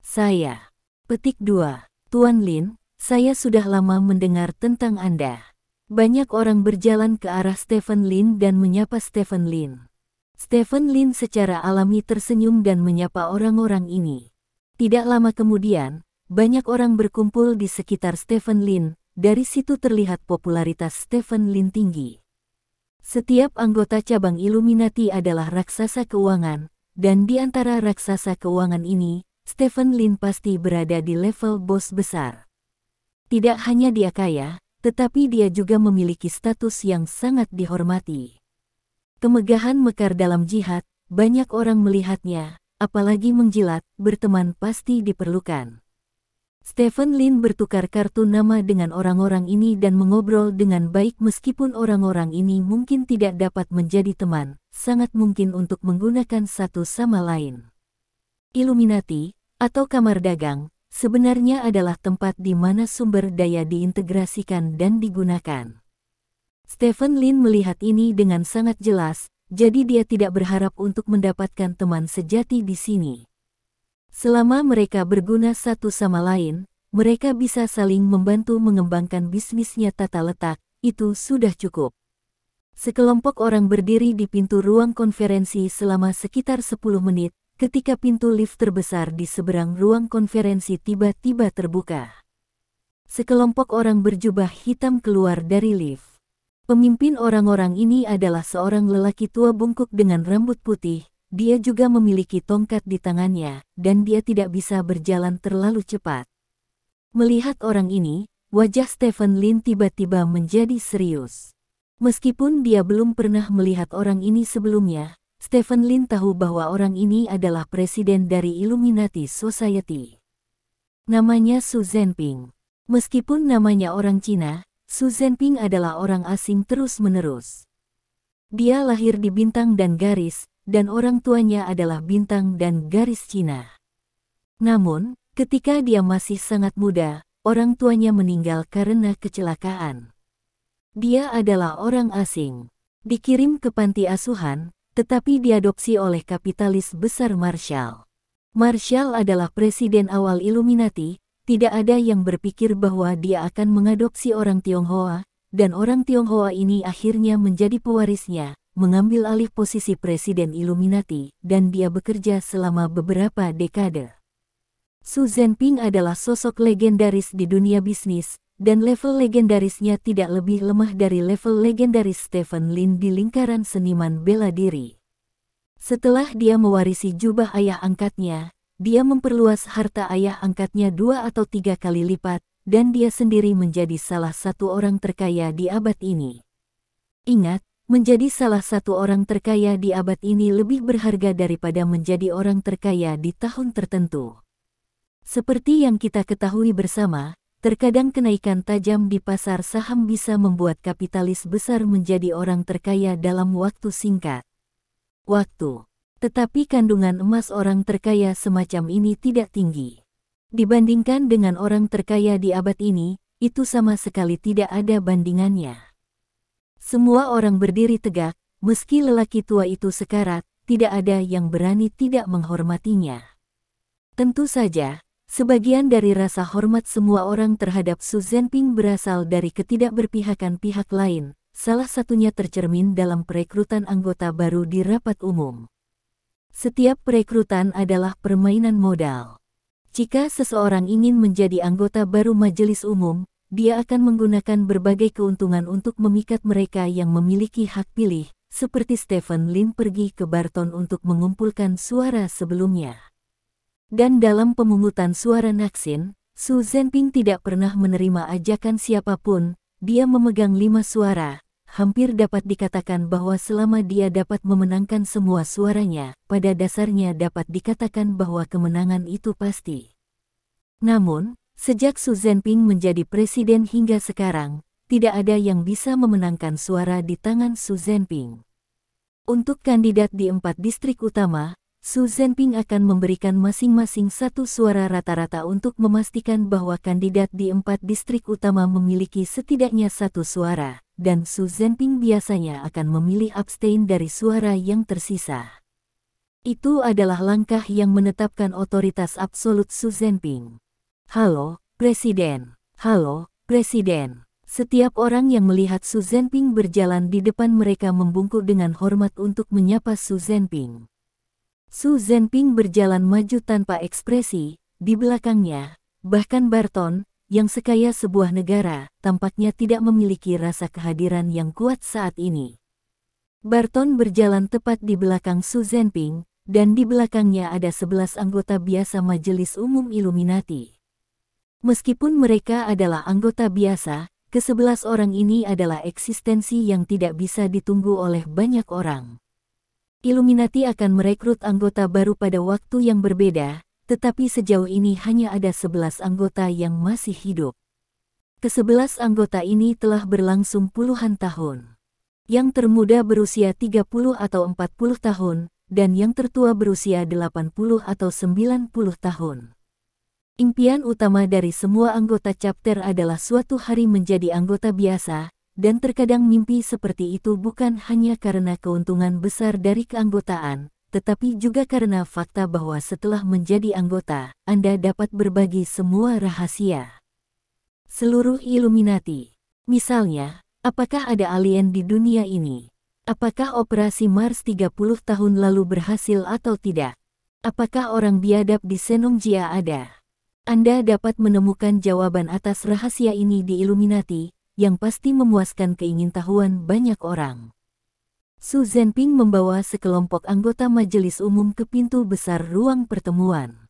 Saya. Petik 2. Tuan Lin, saya sudah lama mendengar tentang Anda. Banyak orang berjalan ke arah Stephen Lin dan menyapa Stephen Lin. Stephen Lin secara alami tersenyum dan menyapa orang-orang ini. Tidak lama kemudian, banyak orang berkumpul di sekitar Stephen Lin. Dari situ terlihat popularitas Stephen Lin tinggi. Setiap anggota cabang Illuminati adalah raksasa keuangan, dan di antara raksasa keuangan ini, Stephen Lin pasti berada di level bos besar. Tidak hanya dia kaya, tetapi dia juga memiliki status yang sangat dihormati. Kemegahan mekar dalam jihad, banyak orang melihatnya, apalagi menjilat, berteman pasti diperlukan. Stephen Lin bertukar kartu nama dengan orang-orang ini dan mengobrol dengan baik meskipun orang-orang ini mungkin tidak dapat menjadi teman, sangat mungkin untuk menggunakan satu sama lain. Illuminati, atau kamar dagang, sebenarnya adalah tempat di mana sumber daya diintegrasikan dan digunakan. Stephen Lin melihat ini dengan sangat jelas, jadi dia tidak berharap untuk mendapatkan teman sejati di sini. Selama mereka berguna satu sama lain, mereka bisa saling membantu mengembangkan bisnisnya tata letak, itu sudah cukup. Sekelompok orang berdiri di pintu ruang konferensi selama sekitar 10 menit, ketika pintu lift terbesar di seberang ruang konferensi tiba-tiba terbuka. Sekelompok orang berjubah hitam keluar dari lift. Pemimpin orang-orang ini adalah seorang lelaki tua bungkuk dengan rambut putih. Dia juga memiliki tongkat di tangannya, dan dia tidak bisa berjalan terlalu cepat. Melihat orang ini, wajah Stephen Lin tiba-tiba menjadi serius. Meskipun dia belum pernah melihat orang ini sebelumnya, Stephen Lin tahu bahwa orang ini adalah presiden dari Illuminati Society. Namanya Xu Zhenping. Meskipun namanya orang Cina, Xu Zhenping adalah orang asing terus-menerus. Dia lahir di bintang dan garis, dan orang tuanya adalah bintang dan garis Cina. Namun, ketika dia masih sangat muda, orang tuanya meninggal karena kecelakaan. Dia adalah orang asing, dikirim ke panti asuhan, tetapi diadopsi oleh kapitalis besar Marshall. Marshall adalah presiden awal Illuminati, tidak ada yang berpikir bahwa dia akan mengadopsi orang Tionghoa, dan orang Tionghoa ini akhirnya menjadi pewarisnya, mengambil alih posisi presiden Illuminati, dan dia bekerja selama beberapa dekade. Xu Zhenping adalah sosok legendaris di dunia bisnis, dan level legendarisnya tidak lebih lemah dari level legendaris Stephen Lin di lingkaran seniman bela diri. Setelah dia mewarisi jubah ayah angkatnya, dia memperluas harta ayah angkatnya 2 atau 3 kali lipat, dan dia sendiri menjadi salah satu orang terkaya di abad ini. Ingat, menjadi salah satu orang terkaya di abad ini lebih berharga daripada menjadi orang terkaya di tahun tertentu. Seperti yang kita ketahui bersama, terkadang kenaikan tajam di pasar saham bisa membuat kapitalis besar menjadi orang terkaya dalam waktu singkat. Tetapi kandungan emas orang terkaya semacam ini tidak tinggi. Dibandingkan dengan orang terkaya di abad ini, itu sama sekali tidak ada bandingannya. Semua orang berdiri tegak, meski lelaki tua itu sekarat, tidak ada yang berani tidak menghormatinya. Tentu saja, sebagian dari rasa hormat semua orang terhadap Xu Zhenping berasal dari ketidakberpihakan pihak lain, salah satunya tercermin dalam perekrutan anggota baru di rapat umum. Setiap perekrutan adalah permainan modal. Jika seseorang ingin menjadi anggota baru majelis umum, dia akan menggunakan berbagai keuntungan untuk memikat mereka yang memiliki hak pilih, seperti Stephen Lin pergi ke Barton untuk mengumpulkan suara sebelumnya. Dan dalam pemungutan suara Naksin, Xu Zhenping tidak pernah menerima ajakan siapapun, dia memegang 5 suara. Hampir dapat dikatakan bahwa selama dia dapat memenangkan semua suaranya, pada dasarnya dapat dikatakan bahwa kemenangan itu pasti. Namun, sejak Xu Zhenping menjadi presiden hingga sekarang, tidak ada yang bisa memenangkan suara di tangan Xu Zhenping. Untuk kandidat di 4 distrik utama, Xu Zhenping akan memberikan masing-masing 1 suara rata-rata untuk memastikan bahwa kandidat di 4 distrik utama memiliki setidaknya 1 suara, dan Xu Zhenping biasanya akan memilih abstain dari suara yang tersisa. Itu adalah langkah yang menetapkan otoritas absolut Xu Zhenping. Halo, Presiden. Halo, Presiden. Setiap orang yang melihat Xu Zhenping berjalan di depan mereka membungkuk dengan hormat untuk menyapa Xu Zhenping. Xu Zhenping berjalan maju tanpa ekspresi, di belakangnya, bahkan Barton, yang sekaya sebuah negara, tampaknya tidak memiliki rasa kehadiran yang kuat saat ini. Barton berjalan tepat di belakang Xu Zhenping, dan di belakangnya ada 11 anggota biasa Majelis Umum Illuminati. Meskipun mereka adalah anggota biasa, ke-11 orang ini adalah eksistensi yang tidak bisa ditunggu oleh banyak orang. Illuminati akan merekrut anggota baru pada waktu yang berbeda, tetapi sejauh ini hanya ada 11 anggota yang masih hidup. Ke-11 anggota ini telah berlangsung puluhan tahun. Yang termuda berusia 30 atau 40 tahun, dan yang tertua berusia 80 atau 90 tahun. Impian utama dari semua anggota chapter adalah suatu hari menjadi anggota biasa, dan terkadang mimpi seperti itu bukan hanya karena keuntungan besar dari keanggotaan, tetapi juga karena fakta bahwa setelah menjadi anggota, Anda dapat berbagi semua rahasia seluruh Illuminati. Misalnya, apakah ada alien di dunia ini? Apakah operasi Mars 30 tahun lalu berhasil atau tidak? Apakah orang biadab di Xenongia ada? Anda dapat menemukan jawaban atas rahasia ini di Illuminati, yang pasti memuaskan keingintahuan banyak orang. Xu Zhenping membawa sekelompok anggota majelis umum ke pintu besar ruang pertemuan.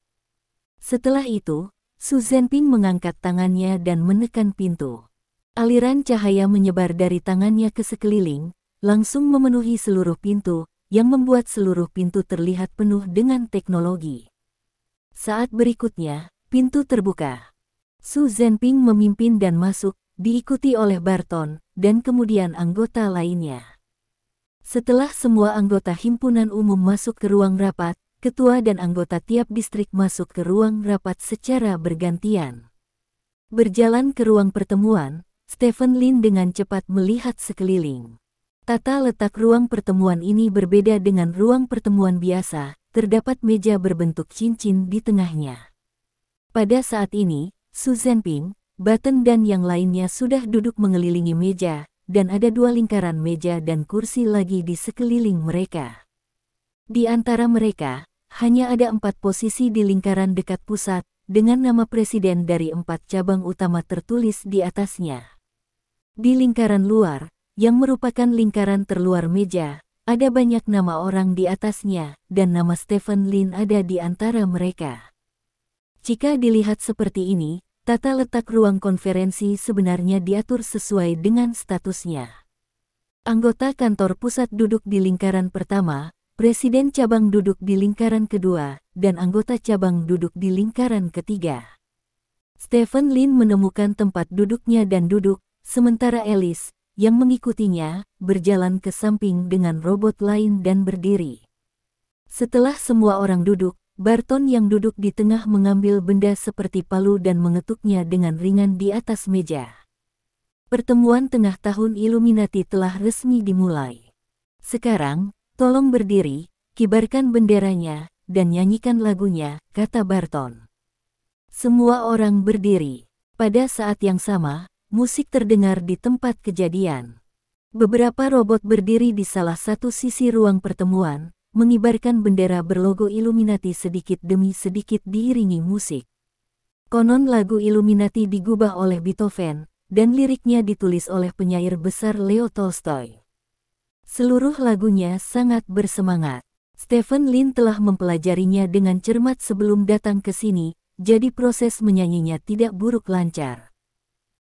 Setelah itu, Xu Zhenping mengangkat tangannya dan menekan pintu. Aliran cahaya menyebar dari tangannya ke sekeliling, langsung memenuhi seluruh pintu, yang membuat seluruh pintu terlihat penuh dengan teknologi. Saat berikutnya, pintu terbuka. Xu Zhenping memimpin dan masuk, diikuti oleh Barton, dan kemudian anggota lainnya. Setelah semua anggota himpunan umum masuk ke ruang rapat, ketua dan anggota tiap distrik masuk ke ruang rapat secara bergantian. Berjalan ke ruang pertemuan, Stephen Lin dengan cepat melihat sekeliling. Tata letak ruang pertemuan ini berbeda dengan ruang pertemuan biasa, terdapat meja berbentuk cincin di tengahnya. Pada saat ini, Xu Zhenping, Barton dan yang lainnya sudah duduk mengelilingi meja, dan ada 2 lingkaran meja dan kursi lagi di sekeliling mereka. Di antara mereka, hanya ada 4 posisi di lingkaran dekat pusat, dengan nama presiden dari 4 cabang utama tertulis di atasnya. Di lingkaran luar, yang merupakan lingkaran terluar meja, ada banyak nama orang di atasnya, dan nama Stephen Lin ada di antara mereka. Jika dilihat seperti ini, tata letak ruang konferensi sebenarnya diatur sesuai dengan statusnya. Anggota kantor pusat duduk di lingkaran pertama, presiden cabang duduk di lingkaran kedua, dan anggota cabang duduk di lingkaran ketiga. Stephen Lin menemukan tempat duduknya dan duduk, sementara Alice, yang mengikutinya, berjalan ke samping dengan robot lain dan berdiri. Setelah semua orang duduk, Barton yang duduk di tengah mengambil benda seperti palu dan mengetuknya dengan ringan di atas meja. Pertemuan tengah tahun Illuminati telah resmi dimulai. Sekarang, tolong berdiri, kibarkan benderanya, dan nyanyikan lagunya, kata Barton. Semua orang berdiri. Pada saat yang sama, musik terdengar di tempat kejadian. Beberapa robot berdiri di salah satu sisi ruang pertemuan, mengibarkan bendera berlogo Illuminati sedikit demi sedikit diiringi musik. Konon lagu Illuminati digubah oleh Beethoven, dan liriknya ditulis oleh penyair besar Leo Tolstoy. Seluruh lagunya sangat bersemangat. Stephen Lin telah mempelajarinya dengan cermat sebelum datang ke sini, jadi proses menyanyinya tidak buruk lancar.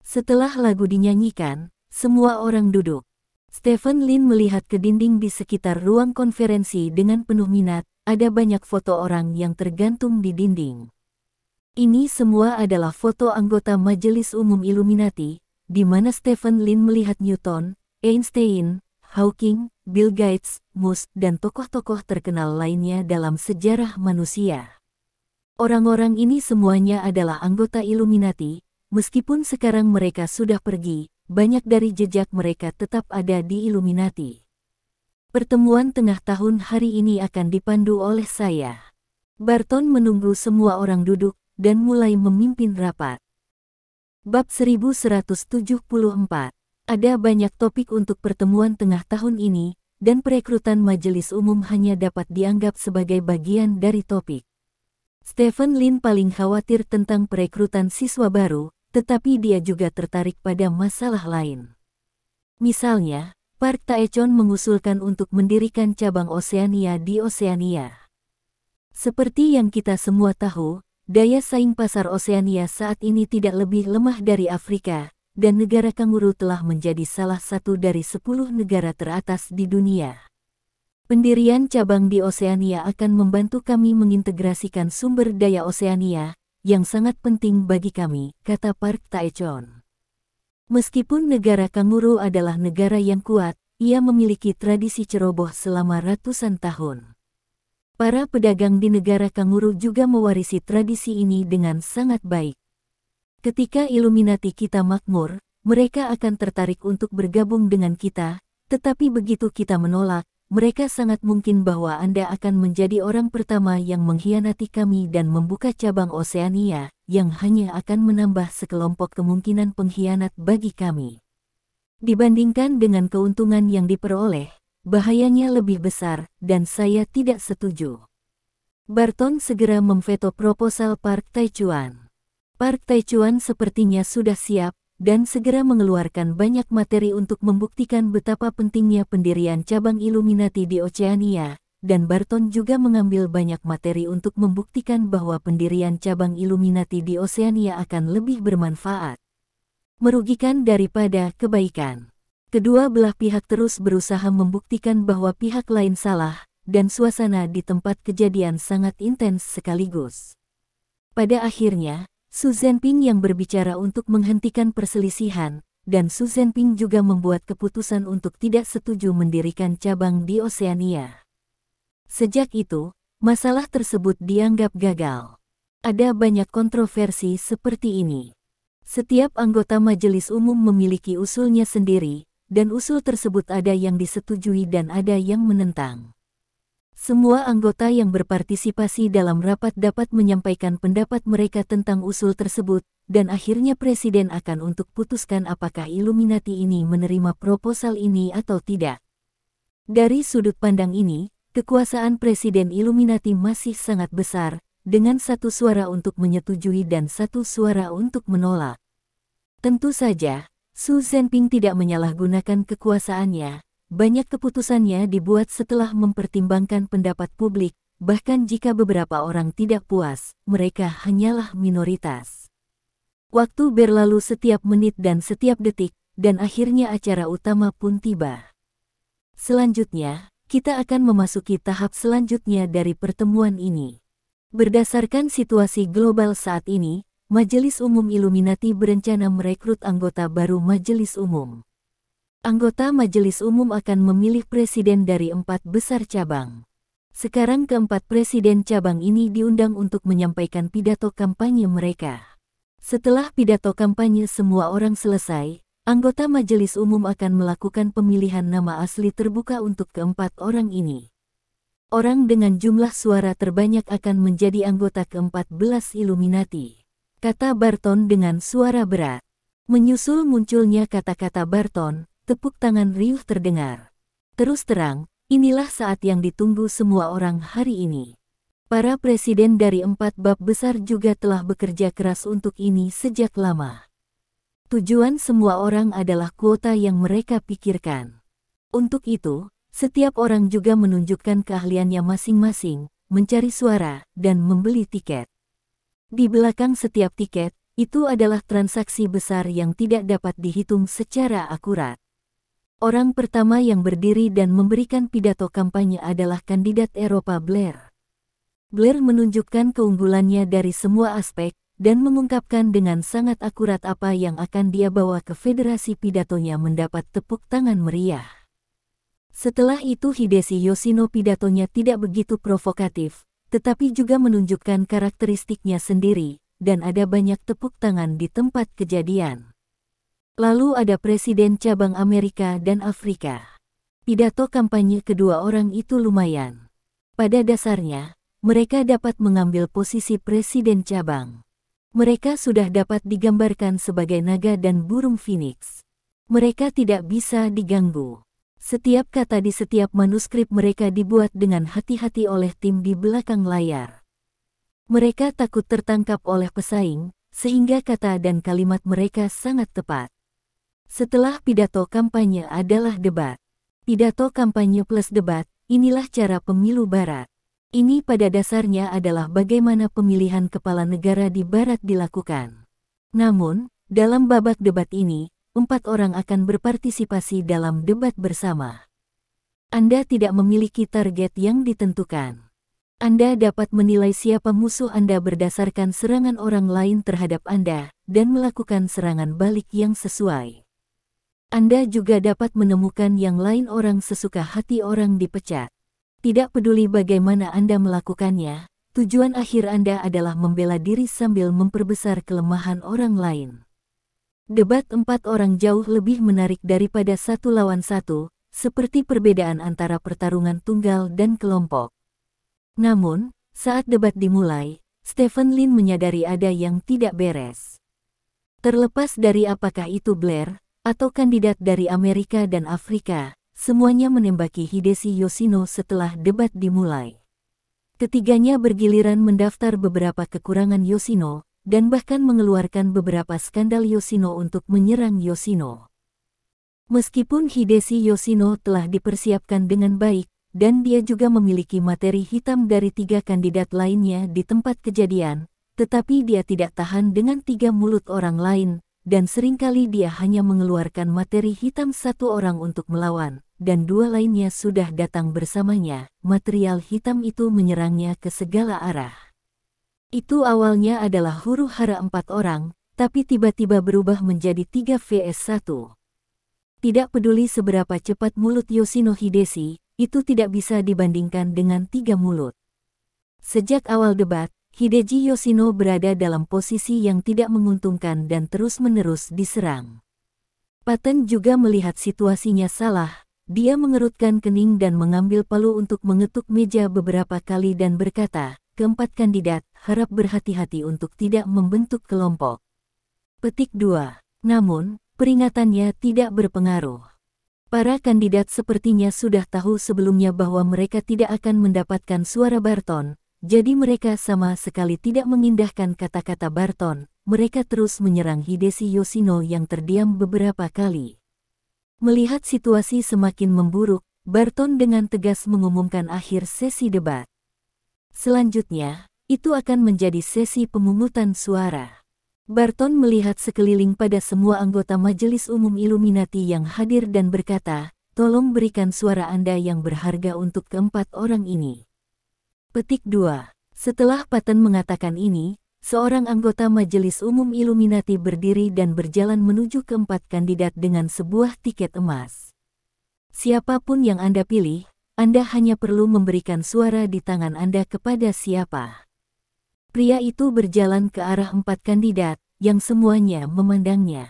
Setelah lagu dinyanyikan, semua orang duduk. Stephen Lin melihat ke dinding di sekitar ruang konferensi dengan penuh minat, ada banyak foto orang yang tergantung di dinding. Ini semua adalah foto anggota Majelis Umum Illuminati, di mana Stephen Lin melihat Newton, Einstein, Hawking, Bill Gates, Musk, dan tokoh-tokoh terkenal lainnya dalam sejarah manusia. Orang-orang ini semuanya adalah anggota Illuminati. Meskipun sekarang mereka sudah pergi, banyak dari jejak mereka tetap ada di Illuminati. Pertemuan tengah tahun hari ini akan dipandu oleh saya. Barton menunggu semua orang duduk, dan mulai memimpin rapat. Bab 1174. Ada banyak topik untuk pertemuan tengah tahun ini, dan perekrutan majelis umum hanya dapat dianggap sebagai bagian dari topik. Stephen Lin paling khawatir tentang perekrutan siswa baru, tetapi dia juga tertarik pada masalah lain. Misalnya, Park Taechon mengusulkan untuk mendirikan cabang Oseania di Oseania. Seperti yang kita semua tahu, daya saing pasar Oseania saat ini tidak lebih lemah dari Afrika, dan negara kanguru telah menjadi salah satu dari 10 negara teratas di dunia. Pendirian cabang di Oseania akan membantu kami mengintegrasikan sumber daya Oseania, yang sangat penting bagi kami, kata Park Tae-chon. Meskipun negara kanguru adalah negara yang kuat, ia memiliki tradisi ceroboh selama ratusan tahun. Para pedagang di negara kanguru juga mewarisi tradisi ini dengan sangat baik. Ketika Illuminati kita makmur, mereka akan tertarik untuk bergabung dengan kita, tetapi begitu kita menolak, mereka sangat mungkin bahwa Anda akan menjadi orang pertama yang mengkhianati kami dan membuka cabang Oseania, yang hanya akan menambah sekelompok kemungkinan pengkhianat bagi kami. Dibandingkan dengan keuntungan yang diperoleh, bahayanya lebih besar, dan saya tidak setuju. Barton segera memveto proposal Park Tae-chuan. Park Tae-chuan sepertinya sudah siap, dan segera mengeluarkan banyak materi untuk membuktikan betapa pentingnya pendirian cabang Illuminati di Oceania, dan Barton juga mengambil banyak materi untuk membuktikan bahwa pendirian cabang Illuminati di Oceania akan lebih bermanfaat, merugikan daripada kebaikan. Kedua belah pihak terus berusaha membuktikan bahwa pihak lain salah, dan suasana di tempat kejadian sangat intens sekaligus. Pada akhirnya, Xu Zhenping yang berbicara untuk menghentikan perselisihan, dan Xu Zhenping juga membuat keputusan untuk tidak setuju mendirikan cabang di Oceania. Sejak itu, masalah tersebut dianggap gagal. Ada banyak kontroversi seperti ini. Setiap anggota majelis umum memiliki usulnya sendiri, dan usul tersebut ada yang disetujui dan ada yang menentang. Semua anggota yang berpartisipasi dalam rapat dapat menyampaikan pendapat mereka tentang usul tersebut, dan akhirnya presiden akan untuk putuskan apakah Illuminati ini menerima proposal ini atau tidak. Dari sudut pandang ini, kekuasaan presiden Illuminati masih sangat besar, dengan satu suara untuk menyetujui dan satu suara untuk menolak. Tentu saja, Xu Zhenping tidak menyalahgunakan kekuasaannya. Banyak keputusannya dibuat setelah mempertimbangkan pendapat publik, bahkan jika beberapa orang tidak puas, mereka hanyalah minoritas. Waktu berlalu setiap menit dan setiap detik, dan akhirnya acara utama pun tiba. Selanjutnya, kita akan memasuki tahap selanjutnya dari pertemuan ini. Berdasarkan situasi global saat ini, Majelis Umum Illuminati berencana merekrut anggota baru Majelis Umum. Anggota Majelis Umum akan memilih presiden dari 4 besar cabang. Sekarang keempat presiden cabang ini diundang untuk menyampaikan pidato kampanye mereka. Setelah pidato kampanye semua orang selesai, anggota Majelis Umum akan melakukan pemilihan nama asli terbuka untuk keempat orang ini. Orang dengan jumlah suara terbanyak akan menjadi anggota ke-14 Illuminati, kata Barton dengan suara berat. Menyusul munculnya kata-kata Barton, tepuk tangan riuh terdengar. Terus terang, inilah saat yang ditunggu semua orang hari ini. Para presiden dari 4 bab besar juga telah bekerja keras untuk ini sejak lama. Tujuan semua orang adalah kuota yang mereka pikirkan. Untuk itu, setiap orang juga menunjukkan keahliannya masing-masing, mencari suara, dan membeli tiket. Di belakang setiap tiket, itu adalah transaksi besar yang tidak dapat dihitung secara akurat. Orang pertama yang berdiri dan memberikan pidato kampanye adalah kandidat Eropa Blair. Blair menunjukkan keunggulannya dari semua aspek, dan mengungkapkan dengan sangat akurat apa yang akan dia bawa ke federasi. Pidatonya mendapat tepuk tangan meriah. Setelah itu Hideshi Yoshino pidatonya tidak begitu provokatif, tetapi juga menunjukkan karakteristiknya sendiri, dan ada banyak tepuk tangan di tempat kejadian. Lalu ada Presiden cabang Amerika dan Afrika. Pidato kampanye kedua orang itu lumayan. Pada dasarnya, mereka dapat mengambil posisi Presiden cabang. Mereka sudah dapat digambarkan sebagai naga dan burung phoenix. Mereka tidak bisa diganggu. Setiap kata di setiap manuskrip mereka dibuat dengan hati-hati oleh tim di belakang layar. Mereka takut tertangkap oleh pesaing, sehingga kata dan kalimat mereka sangat tepat. Setelah pidato kampanye adalah debat. Pidato kampanye plus debat, inilah cara pemilu barat. Ini pada dasarnya adalah bagaimana pemilihan kepala negara di Barat dilakukan. Namun, dalam babak debat ini, 4 orang akan berpartisipasi dalam debat bersama. Anda tidak memiliki target yang ditentukan. Anda dapat menilai siapa musuh Anda berdasarkan serangan orang lain terhadap Anda, dan melakukan serangan balik yang sesuai. Anda juga dapat menemukan yang lain orang sesuka hati orang dipecat. Tidak peduli bagaimana Anda melakukannya, tujuan akhir Anda adalah membela diri sambil memperbesar kelemahan orang lain. Debat 4 orang jauh lebih menarik daripada 1 lawan 1, seperti perbedaan antara pertarungan tunggal dan kelompok. Namun, saat debat dimulai, Stephen Lin menyadari ada yang tidak beres. Terlepas dari apakah itu Blair, atau kandidat dari Amerika dan Afrika, semuanya menembaki Hideshi Yoshino setelah debat dimulai. Ketiganya bergiliran mendaftar beberapa kekurangan Yoshino, dan bahkan mengeluarkan beberapa skandal Yoshino untuk menyerang Yoshino. Meskipun Hideshi Yoshino telah dipersiapkan dengan baik, dan dia juga memiliki materi hitam dari 3 kandidat lainnya di tempat kejadian, tetapi dia tidak tahan dengan 3 mulut orang lain, dan seringkali dia hanya mengeluarkan materi hitam 1 orang untuk melawan, dan 2 lainnya sudah datang bersamanya. Material hitam itu menyerangnya ke segala arah. Itu awalnya adalah huru-hara 4 orang, tapi tiba-tiba berubah menjadi 3 vs 1. Tidak peduli seberapa cepat mulut Yoshino Hideshi, itu tidak bisa dibandingkan dengan 3 mulut. Sejak awal debat, Hideshi Yoshino berada dalam posisi yang tidak menguntungkan dan terus-menerus diserang. Patton juga melihat situasinya salah, dia mengerutkan kening dan mengambil palu untuk mengetuk meja beberapa kali dan berkata, "Keempat kandidat, harap berhati-hati untuk tidak membentuk kelompok." Petik 2. Namun, peringatannya tidak berpengaruh. Para kandidat sepertinya sudah tahu sebelumnya bahwa mereka tidak akan mendapatkan suara Barton, jadi mereka sama sekali tidak mengindahkan kata-kata Barton. Mereka terus menyerang Hideshi Yoshino yang terdiam beberapa kali. Melihat situasi semakin memburuk, Barton dengan tegas mengumumkan akhir sesi debat. Selanjutnya, itu akan menjadi sesi pemungutan suara. Barton melihat sekeliling pada semua anggota Majelis Umum Illuminati yang hadir dan berkata, "Tolong berikan suara Anda yang berharga untuk keempat orang ini." Petik 2. Setelah Patton mengatakan ini, seorang anggota Majelis Umum Illuminati berdiri dan berjalan menuju keempat kandidat dengan sebuah tiket emas. Siapapun yang Anda pilih, Anda hanya perlu memberikan suara di tangan Anda kepada siapa. Pria itu berjalan ke arah 4 kandidat, yang semuanya memandangnya.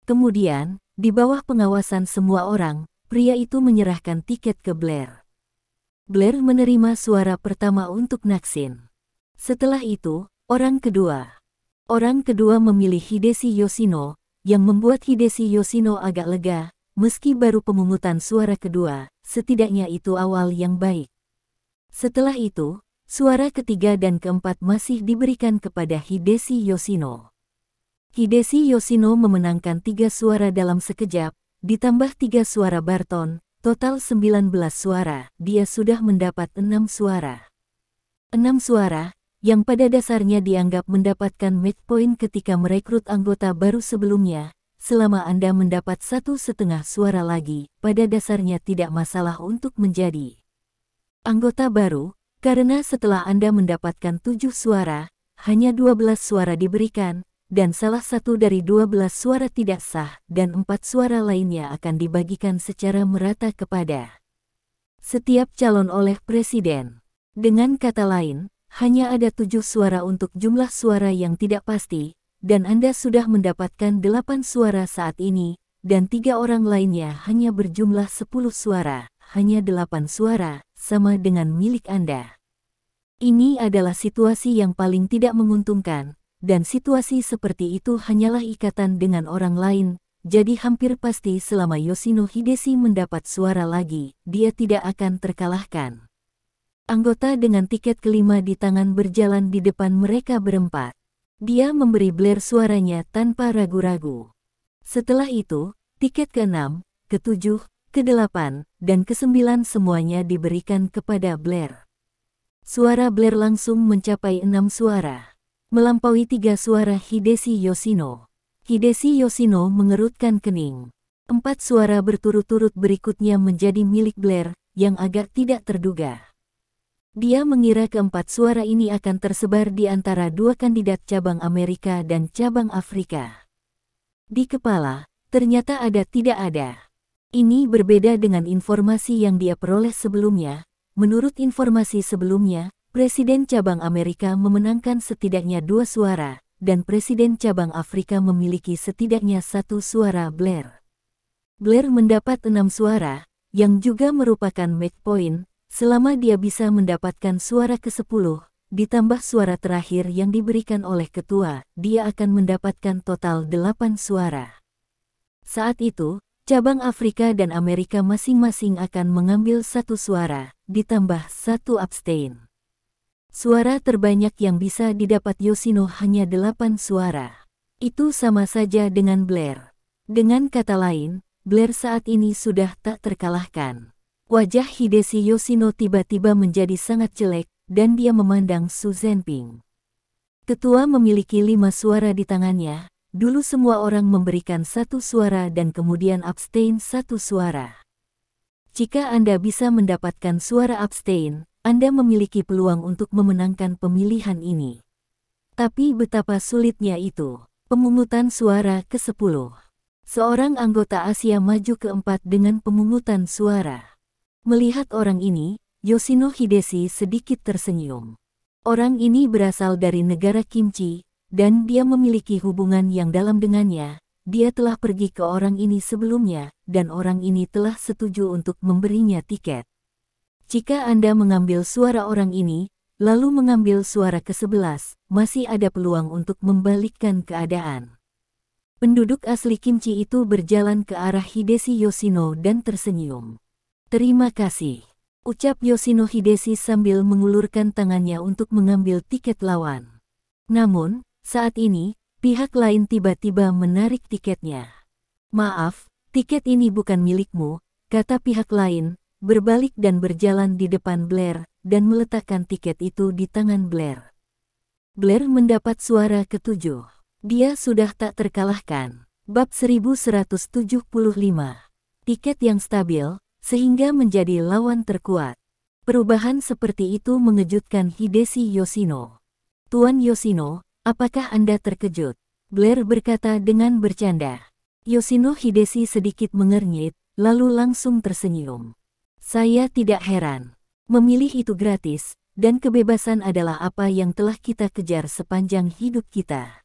Kemudian, di bawah pengawasan semua orang, pria itu menyerahkan tiket ke Blair. Blair menerima suara pertama untuk Naksin. Setelah itu, orang kedua memilih Hideshi Yoshino, yang membuat Hideshi Yoshino agak lega, meski baru pemungutan suara kedua, setidaknya itu awal yang baik. Setelah itu, suara ketiga dan keempat masih diberikan kepada Hideshi Yoshino. Hideshi Yoshino memenangkan 3 suara dalam sekejap, ditambah 3 suara Barton, total 19 suara, dia sudah mendapat 6 suara. 6 suara, yang pada dasarnya dianggap mendapatkan match point ketika merekrut anggota baru sebelumnya. Selama Anda mendapat 1,5 suara lagi, pada dasarnya tidak masalah untuk menjadi anggota baru, karena setelah Anda mendapatkan 7 suara, hanya 12 suara diberikan, dan salah satu dari 12 suara tidak sah, dan 4 suara lainnya akan dibagikan secara merata kepada setiap calon oleh Presiden. Dengan kata lain, hanya ada 7 suara untuk jumlah suara yang tidak pasti, dan Anda sudah mendapatkan 8 suara saat ini, dan 3 orang lainnya hanya berjumlah 10 suara, hanya 8 suara, sama dengan milik Anda. Ini adalah situasi yang paling tidak menguntungkan, dan situasi seperti itu hanyalah ikatan dengan orang lain, jadi hampir pasti selama Yoshino Hideshi mendapat suara lagi, dia tidak akan terkalahkan. Anggota dengan tiket kelima di tangan berjalan di depan mereka berempat. Dia memberi Blair suaranya tanpa ragu-ragu. Setelah itu, tiket ke-6, ke-7, ke-8, dan ke-9 semuanya diberikan kepada Blair. Suara Blair langsung mencapai 6 suara. Melampaui 3 suara Hideshi Yoshino. Hideshi Yoshino mengerutkan kening. 4 suara berturut-turut berikutnya menjadi milik Blair, yang agak tidak terduga. Dia mengira keempat suara ini akan tersebar di antara 2 kandidat cabang Amerika dan cabang Afrika. Di kepala, ternyata tidak ada. Ini berbeda dengan informasi yang dia peroleh sebelumnya. Menurut informasi sebelumnya, Presiden cabang Amerika memenangkan setidaknya 2 suara, dan Presiden cabang Afrika memiliki setidaknya 1 suara Blair. Blair mendapat 6 suara, yang juga merupakan match point, selama dia bisa mendapatkan suara ke-10, ditambah suara terakhir yang diberikan oleh ketua, dia akan mendapatkan total 8 suara. Saat itu, cabang Afrika dan Amerika masing-masing akan mengambil 1 suara, ditambah 1 abstain. Suara terbanyak yang bisa didapat Yoshino hanya 8 suara. Itu sama saja dengan Blair. Dengan kata lain, Blair saat ini sudah tak terkalahkan. Wajah Hideshi Yoshino tiba-tiba menjadi sangat jelek, dan dia memandang Xu Zhenping. Ketua memiliki 5 suara di tangannya. Dulu semua orang memberikan 1 suara dan kemudian abstain 1 suara. Jika Anda bisa mendapatkan suara abstain, Anda memiliki peluang untuk memenangkan pemilihan ini. Tapi betapa sulitnya itu. Pemungutan suara ke-10. Seorang anggota Asia maju ke-4 dengan pemungutan suara. Melihat orang ini, Yoshino Hideshi sedikit tersenyum. Orang ini berasal dari negara Kimchi, dan dia memiliki hubungan yang dalam dengannya. Dia telah pergi ke orang ini sebelumnya, dan orang ini telah setuju untuk memberinya tiket. Jika Anda mengambil suara orang ini, lalu mengambil suara ke-11, masih ada peluang untuk membalikkan keadaan. Penduduk asli Kimchi itu berjalan ke arah Hideshi Yoshino dan tersenyum. Terima kasih, ucap Yoshino Hideshi sambil mengulurkan tangannya untuk mengambil tiket lawan. Namun, saat ini, pihak lain tiba-tiba menarik tiketnya. Maaf, tiket ini bukan milikmu, kata pihak lain, berbalik dan berjalan di depan Blair, dan meletakkan tiket itu di tangan Blair. Blair mendapat suara ke-7. Dia sudah tak terkalahkan. Bab 1175. Tiket yang stabil, sehingga menjadi lawan terkuat. Perubahan seperti itu mengejutkan Hideshi Yoshino. Tuan Yoshino, apakah Anda terkejut? Blair berkata dengan bercanda. Yoshino Hideshi sedikit mengernyit, lalu langsung tersenyum. Saya tidak heran. Memilih itu gratis, dan kebebasan adalah apa yang telah kita kejar sepanjang hidup kita.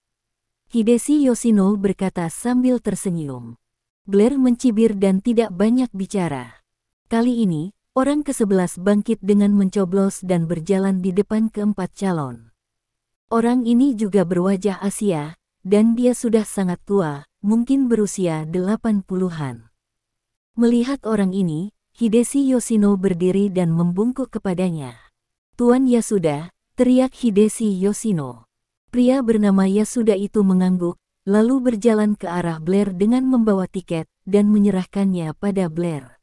Hideshi Yoshino berkata sambil tersenyum. Blair mencibir dan tidak banyak bicara. Kali ini, orang ke-11 bangkit dengan mencoblos dan berjalan di depan keempat calon. Orang ini juga berwajah Asia, dan dia sudah sangat tua, mungkin berusia 80-an. Melihat orang ini, Hideshi Yoshino berdiri dan membungkuk kepadanya. Tuan Yasuda, teriak Hideshi Yoshino. Pria bernama Yasuda itu mengangguk, lalu berjalan ke arah Blair dengan membawa tiket, dan menyerahkannya pada Blair.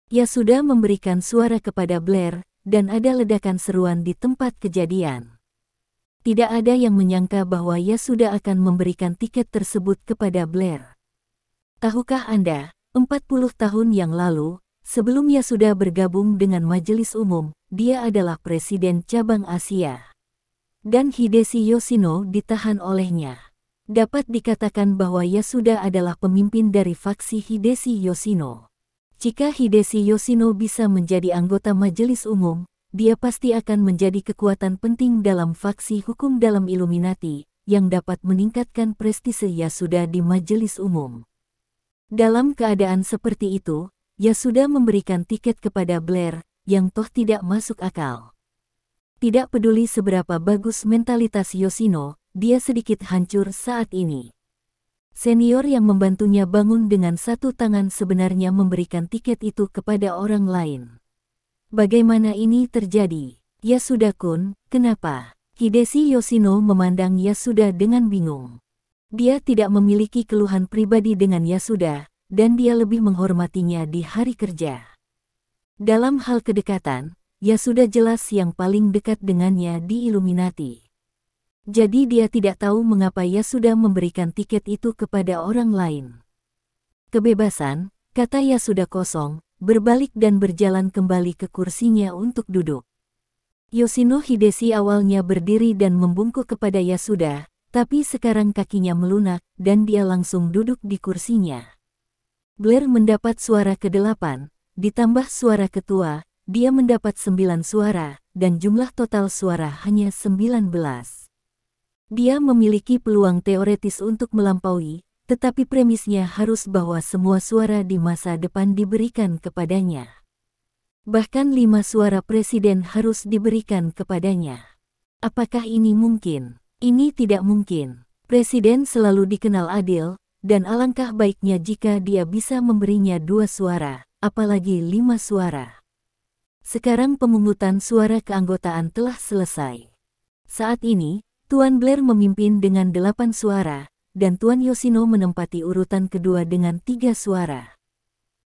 Yasuda memberikan suara kepada Blair, dan ada ledakan seruan di tempat kejadian. Tidak ada yang menyangka bahwa Yasuda akan memberikan tiket tersebut kepada Blair. Tahukah Anda, 40 tahun yang lalu, sebelum Yasuda bergabung dengan Majelis Umum, dia adalah Presiden Cabang Asia. Dan Hideshi Yoshino ditahan olehnya. Dapat dikatakan bahwa Yasuda adalah pemimpin dari faksi Hideshi Yoshino. Jika Hideshi Yoshino bisa menjadi anggota Majelis Umum, dia pasti akan menjadi kekuatan penting dalam faksi hukum dalam Illuminati, yang dapat meningkatkan prestise Yasuda di Majelis Umum. Dalam keadaan seperti itu, Yasuda memberikan tiket kepada Blair, yang toh tidak masuk akal. Tidak peduli seberapa bagus mentalitas Yoshino, dia sedikit hancur saat ini. Senior yang membantunya bangun dengan satu tangan sebenarnya memberikan tiket itu kepada orang lain. Bagaimana ini terjadi? Yasuda-kun, kenapa? Hideshi Yoshino memandang Yasuda dengan bingung. Dia tidak memiliki keluhan pribadi dengan Yasuda, dan dia lebih menghormatinya di hari kerja. Dalam hal kedekatan, Yasuda jelas yang paling dekat dengannya di Illuminati. Jadi dia tidak tahu mengapa Yasuda memberikan tiket itu kepada orang lain. Kebebasan, kata Yasuda kosong, berbalik dan berjalan kembali ke kursinya untuk duduk. Yoshino Hideshi awalnya berdiri dan membungkuk kepada Yasuda, tapi sekarang kakinya melunak dan dia langsung duduk di kursinya. Blair mendapat suara ke-8, ditambah suara ketua, dia mendapat 9 suara, dan jumlah total suara hanya 19. Dia memiliki peluang teoretis untuk melampaui, tetapi premisnya harus bahwa semua suara di masa depan diberikan kepadanya. Bahkan 5 suara presiden harus diberikan kepadanya. Apakah ini mungkin? Ini tidak mungkin. Presiden selalu dikenal adil, dan alangkah baiknya jika dia bisa memberinya 2 suara, apalagi 5 suara. Sekarang pemungutan suara keanggotaan telah selesai. Saat ini, Tuan Blair memimpin dengan 8 suara, dan Tuan Yoshino menempati urutan kedua dengan 3 suara.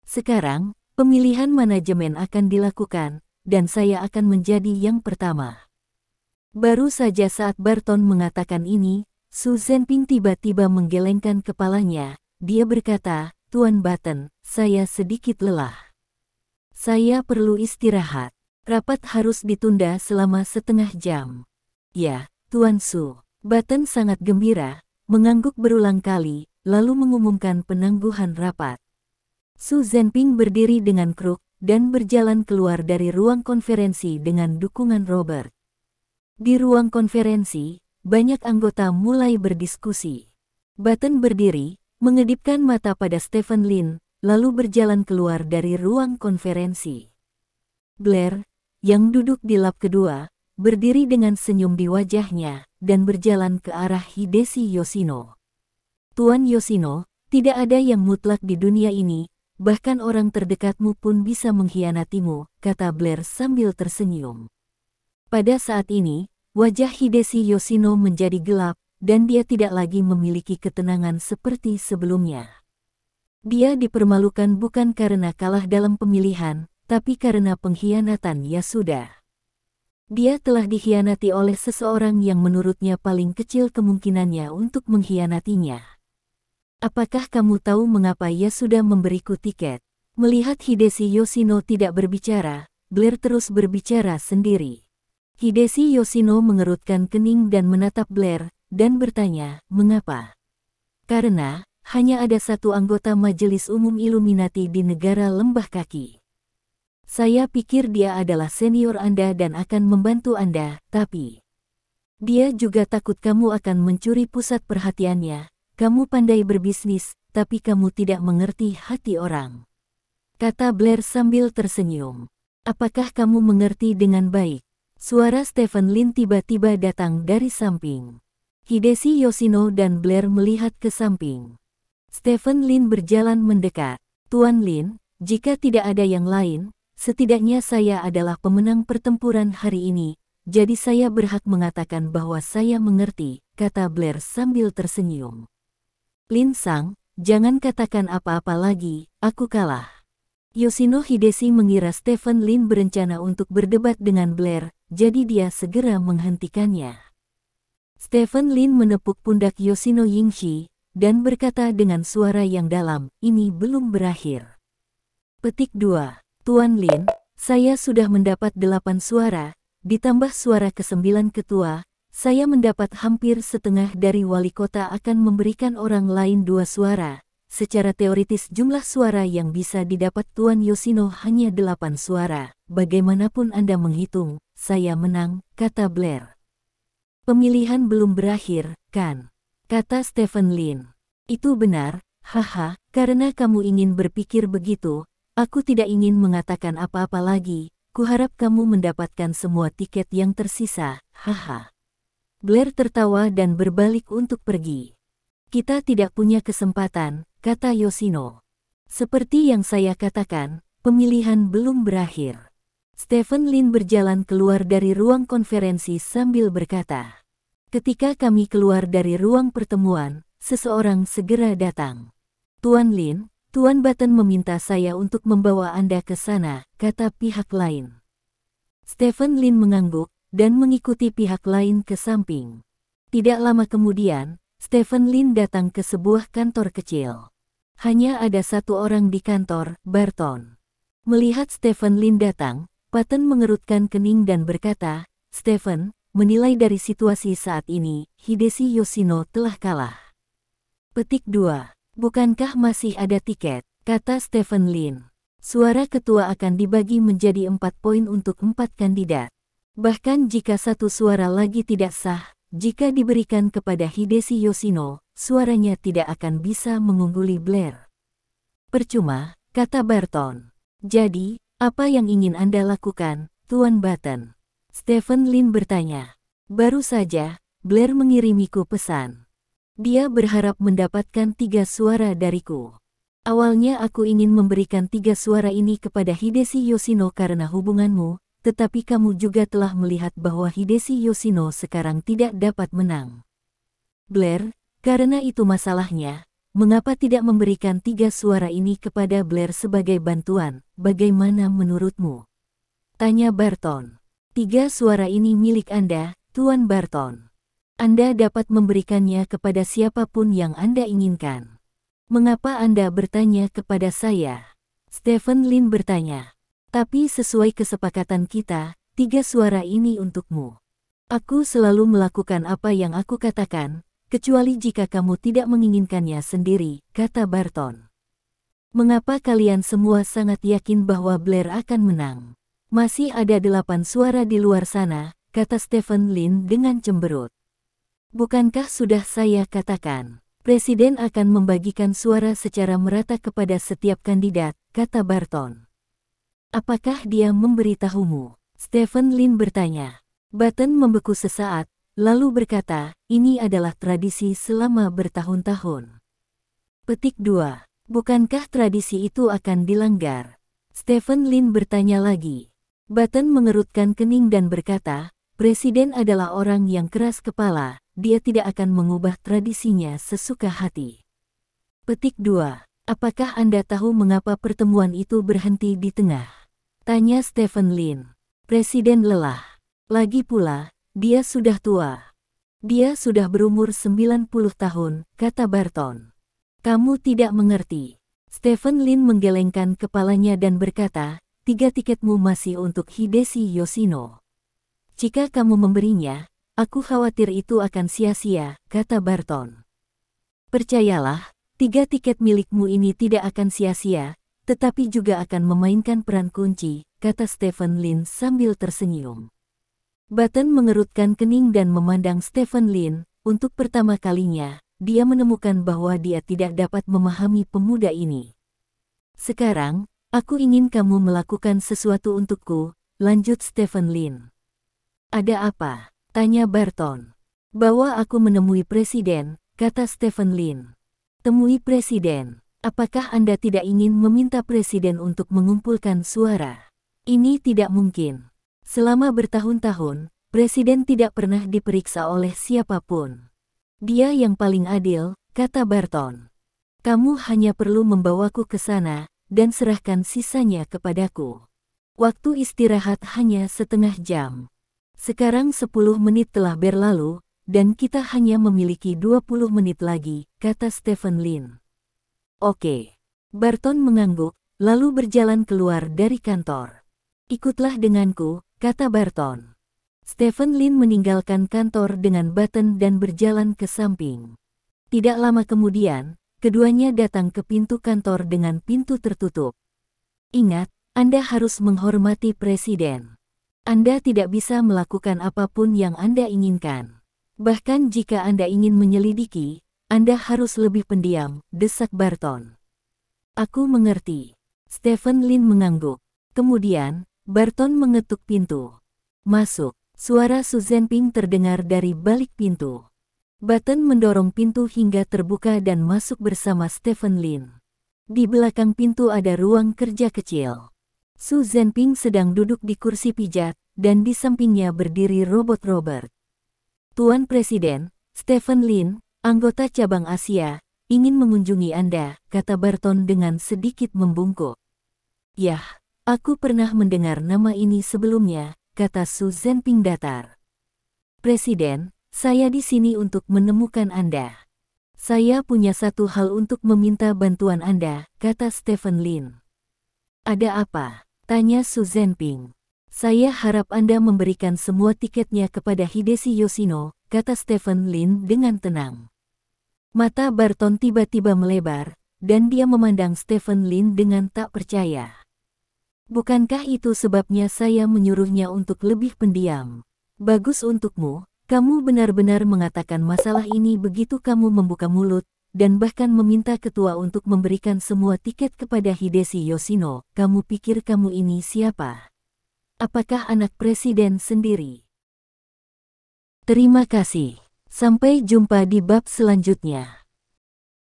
Sekarang, pemilihan manajemen akan dilakukan, dan saya akan menjadi yang pertama. Baru saja saat Barton mengatakan ini, Su Zhenping tiba-tiba menggelengkan kepalanya. Dia berkata, Tuan Button, saya sedikit lelah. Saya perlu istirahat. Rapat harus ditunda selama setengah jam. Ya, Tuan Su. Button sangat gembira, mengangguk berulang kali, lalu mengumumkan penangguhan rapat. Su Zhenping berdiri dengan kruk, dan berjalan keluar dari ruang konferensi dengan dukungan Robert. Di ruang konferensi, banyak anggota mulai berdiskusi. Button berdiri, mengedipkan mata pada Stephen Lin, lalu berjalan keluar dari ruang konferensi. Blair, yang duduk di lap kedua, berdiri dengan senyum di wajahnya, dan berjalan ke arah Hideshi Yoshino. Tuan Yoshino, tidak ada yang mutlak di dunia ini, bahkan orang terdekatmu pun bisa mengkhianatimu, kata Blair sambil tersenyum. Pada saat ini, wajah Hideshi Yoshino menjadi gelap, dan dia tidak lagi memiliki ketenangan seperti sebelumnya. Dia dipermalukan bukan karena kalah dalam pemilihan, tapi karena pengkhianatan Yasuda. Dia telah dikhianati oleh seseorang yang menurutnya paling kecil kemungkinannya untuk mengkhianatinya. Apakah kamu tahu mengapa Yasuda memberiku tiket? Melihat Hideshi Yoshino tidak berbicara, Blair terus berbicara sendiri. Hideshi Yoshino mengerutkan kening dan menatap Blair, dan bertanya, mengapa? Karena hanya ada satu anggota Majelis Umum Illuminati di negara Lembah Kaki. Saya pikir dia adalah senior Anda dan akan membantu Anda, tapi dia juga takut kamu akan mencuri pusat perhatiannya. Kamu pandai berbisnis, tapi kamu tidak mengerti hati orang. Kata Blair sambil tersenyum. Apakah kamu mengerti dengan baik? Suara Stephen Lin tiba-tiba datang dari samping. Hideshi Yoshino dan Blair melihat ke samping. Stephen Lin berjalan mendekat. Tuan Lin, jika tidak ada yang lain, setidaknya saya adalah pemenang pertempuran hari ini, jadi saya berhak mengatakan bahwa saya mengerti, kata Blair sambil tersenyum. Lin Sang, jangan katakan apa-apa lagi, aku kalah. Yoshino Hideshi mengira Stephen Lin berencana untuk berdebat dengan Blair, jadi dia segera menghentikannya. Stephen Lin menepuk pundak Yoshino Yingshi, dan berkata dengan suara yang dalam, ini belum berakhir. Petik 2. Tuan Lin, saya sudah mendapat 8 suara, ditambah suara ke-9 ketua, saya mendapat hampir setengah dari wali kota akan memberikan orang lain 2 suara. Secara teoritis jumlah suara yang bisa didapat Tuan Yoshino hanya 8 suara. Bagaimanapun Anda menghitung, saya menang, kata Blair. Pemilihan belum berakhir, kan? Kata Stephen Lin. Itu benar, haha, karena kamu ingin berpikir begitu, aku tidak ingin mengatakan apa-apa lagi, kuharap kamu mendapatkan semua tiket yang tersisa, haha. Blair tertawa dan berbalik untuk pergi. Kita tidak punya kesempatan, kata Yoshino. Seperti yang saya katakan, pemilihan belum berakhir. Stephen Lin berjalan keluar dari ruang konferensi sambil berkata, ketika kami keluar dari ruang pertemuan, seseorang segera datang. Tuan Lin, Tuan Button meminta saya untuk membawa Anda ke sana, kata pihak lain. Stephen Lin mengangguk dan mengikuti pihak lain ke samping. Tidak lama kemudian, Stephen Lin datang ke sebuah kantor kecil. Hanya ada satu orang di kantor, Barton. Melihat Stephen Lin datang, Patton mengerutkan kening dan berkata, "Stephen, menilai dari situasi saat ini, Hideshi Yoshino telah kalah." Petik 2. Bukankah masih ada tiket, kata Stephen Lin. Suara ketua akan dibagi menjadi 4 poin untuk 4 kandidat. Bahkan jika satu suara lagi tidak sah, jika diberikan kepada Hideshi Yoshino, suaranya tidak akan bisa mengungguli Blair. Percuma, kata Barton. Jadi, apa yang ingin Anda lakukan, Tuan Button? Stephen Lin bertanya. Baru saja, Blair mengirimiku pesan. Dia berharap mendapatkan 3 suara dariku. Awalnya aku ingin memberikan 3 suara ini kepada Hideshi Yoshino karena hubunganmu, tetapi kamu juga telah melihat bahwa Hideshi Yoshino sekarang tidak dapat menang. Blair, karena itu masalahnya, mengapa tidak memberikan 3 suara ini kepada Blair sebagai bantuan, bagaimana menurutmu? Tanya Barton. 3 suara ini milik Anda, Tuan Barton. Anda dapat memberikannya kepada siapapun yang Anda inginkan. Mengapa Anda bertanya kepada saya? Stephen Lin bertanya. Tapi sesuai kesepakatan kita, 3 suara ini untukmu. Aku selalu melakukan apa yang aku katakan, kecuali jika kamu tidak menginginkannya sendiri, kata Barton. Mengapa kalian semua sangat yakin bahwa Blair akan menang? Masih ada 8 suara di luar sana, kata Stephen Lin dengan cemberut. Bukankah sudah saya katakan, Presiden akan membagikan suara secara merata kepada setiap kandidat, kata Barton. Apakah dia memberitahumu? Stephen Lin bertanya. Button membeku sesaat, lalu berkata, ini adalah tradisi selama bertahun-tahun. Petik 2. Bukankah tradisi itu akan dilanggar? Stephen Lin bertanya lagi. Button mengerutkan kening dan berkata, Presiden adalah orang yang keras kepala, dia tidak akan mengubah tradisinya sesuka hati. Petik 2. Apakah Anda tahu mengapa pertemuan itu berhenti di tengah? Tanya Stephen Lin. Presiden lelah. Lagi pula, dia sudah tua. Dia sudah berumur 90 tahun, kata Barton. Kamu tidak mengerti. Stephen Lin menggelengkan kepalanya dan berkata, 3 tiketmu masih untuk Hideshi Yoshino. Jika kamu memberinya, aku khawatir itu akan sia-sia, kata Barton. Percayalah, 3 tiket milikmu ini tidak akan sia-sia, tetapi juga akan memainkan peran kunci, kata Stephen Lin sambil tersenyum. Button mengerutkan kening dan memandang Stephen Lin. Untuk pertama kalinya, dia menemukan bahwa dia tidak dapat memahami pemuda ini. Sekarang, aku ingin kamu melakukan sesuatu untukku, lanjut Stephen Lin. Ada apa? Tanya Barton. Bawa aku menemui Presiden, kata Stephen Lin. Temui Presiden. Apakah Anda tidak ingin meminta Presiden untuk mengumpulkan suara? Ini tidak mungkin. Selama bertahun-tahun, Presiden tidak pernah diperiksa oleh siapapun. Dia yang paling adil, kata Barton. Kamu hanya perlu membawaku ke sana, dan serahkan sisanya kepadaku. Waktu istirahat hanya setengah jam. Sekarang 10 menit telah berlalu, dan kita hanya memiliki 20 menit lagi, kata Stephen Lin. Oke. Barton mengangguk, lalu berjalan keluar dari kantor. Ikutlah denganku, kata Barton. Stephen Lin meninggalkan kantor dengan Button dan berjalan ke samping. Tidak lama kemudian, keduanya datang ke pintu kantor dengan pintu tertutup. Ingat, Anda harus menghormati Presiden. Anda tidak bisa melakukan apapun yang Anda inginkan. Bahkan jika Anda ingin menyelidiki, Anda harus lebih pendiam, desak Barton. Aku mengerti. Stephen Lin mengangguk. Kemudian, Barton mengetuk pintu. Masuk. Suara Su Zhenping terdengar dari balik pintu. Button mendorong pintu hingga terbuka dan masuk bersama Stephen Lin. Di belakang pintu ada ruang kerja kecil. Su Zhenping sedang duduk di kursi pijat, dan di sampingnya berdiri robot Robert. Tuan Presiden, Stephen Lin, anggota cabang Asia, ingin mengunjungi Anda, kata Barton dengan sedikit membungkuk. Yah, aku pernah mendengar nama ini sebelumnya, kata Su Zhenping datar. Presiden, saya di sini untuk menemukan Anda. Saya punya satu hal untuk meminta bantuan Anda, kata Stephen Lin. Ada apa? Tanya Su Zhenping. Saya harap Anda memberikan semua tiketnya kepada Hideshi Yoshino, kata Stephen Lin dengan tenang. Mata Barton tiba-tiba melebar, dan dia memandang Stephen Lin dengan tak percaya. Bukankah itu sebabnya saya menyuruhnya untuk lebih pendiam? Bagus untukmu, kamu benar-benar mengatakan masalah ini begitu kamu membuka mulut, dan bahkan meminta ketua untuk memberikan semua tiket kepada Hideshi Yoshino. Kamu pikir kamu ini siapa? Apakah anak presiden sendiri? Terima kasih. Sampai jumpa di bab selanjutnya.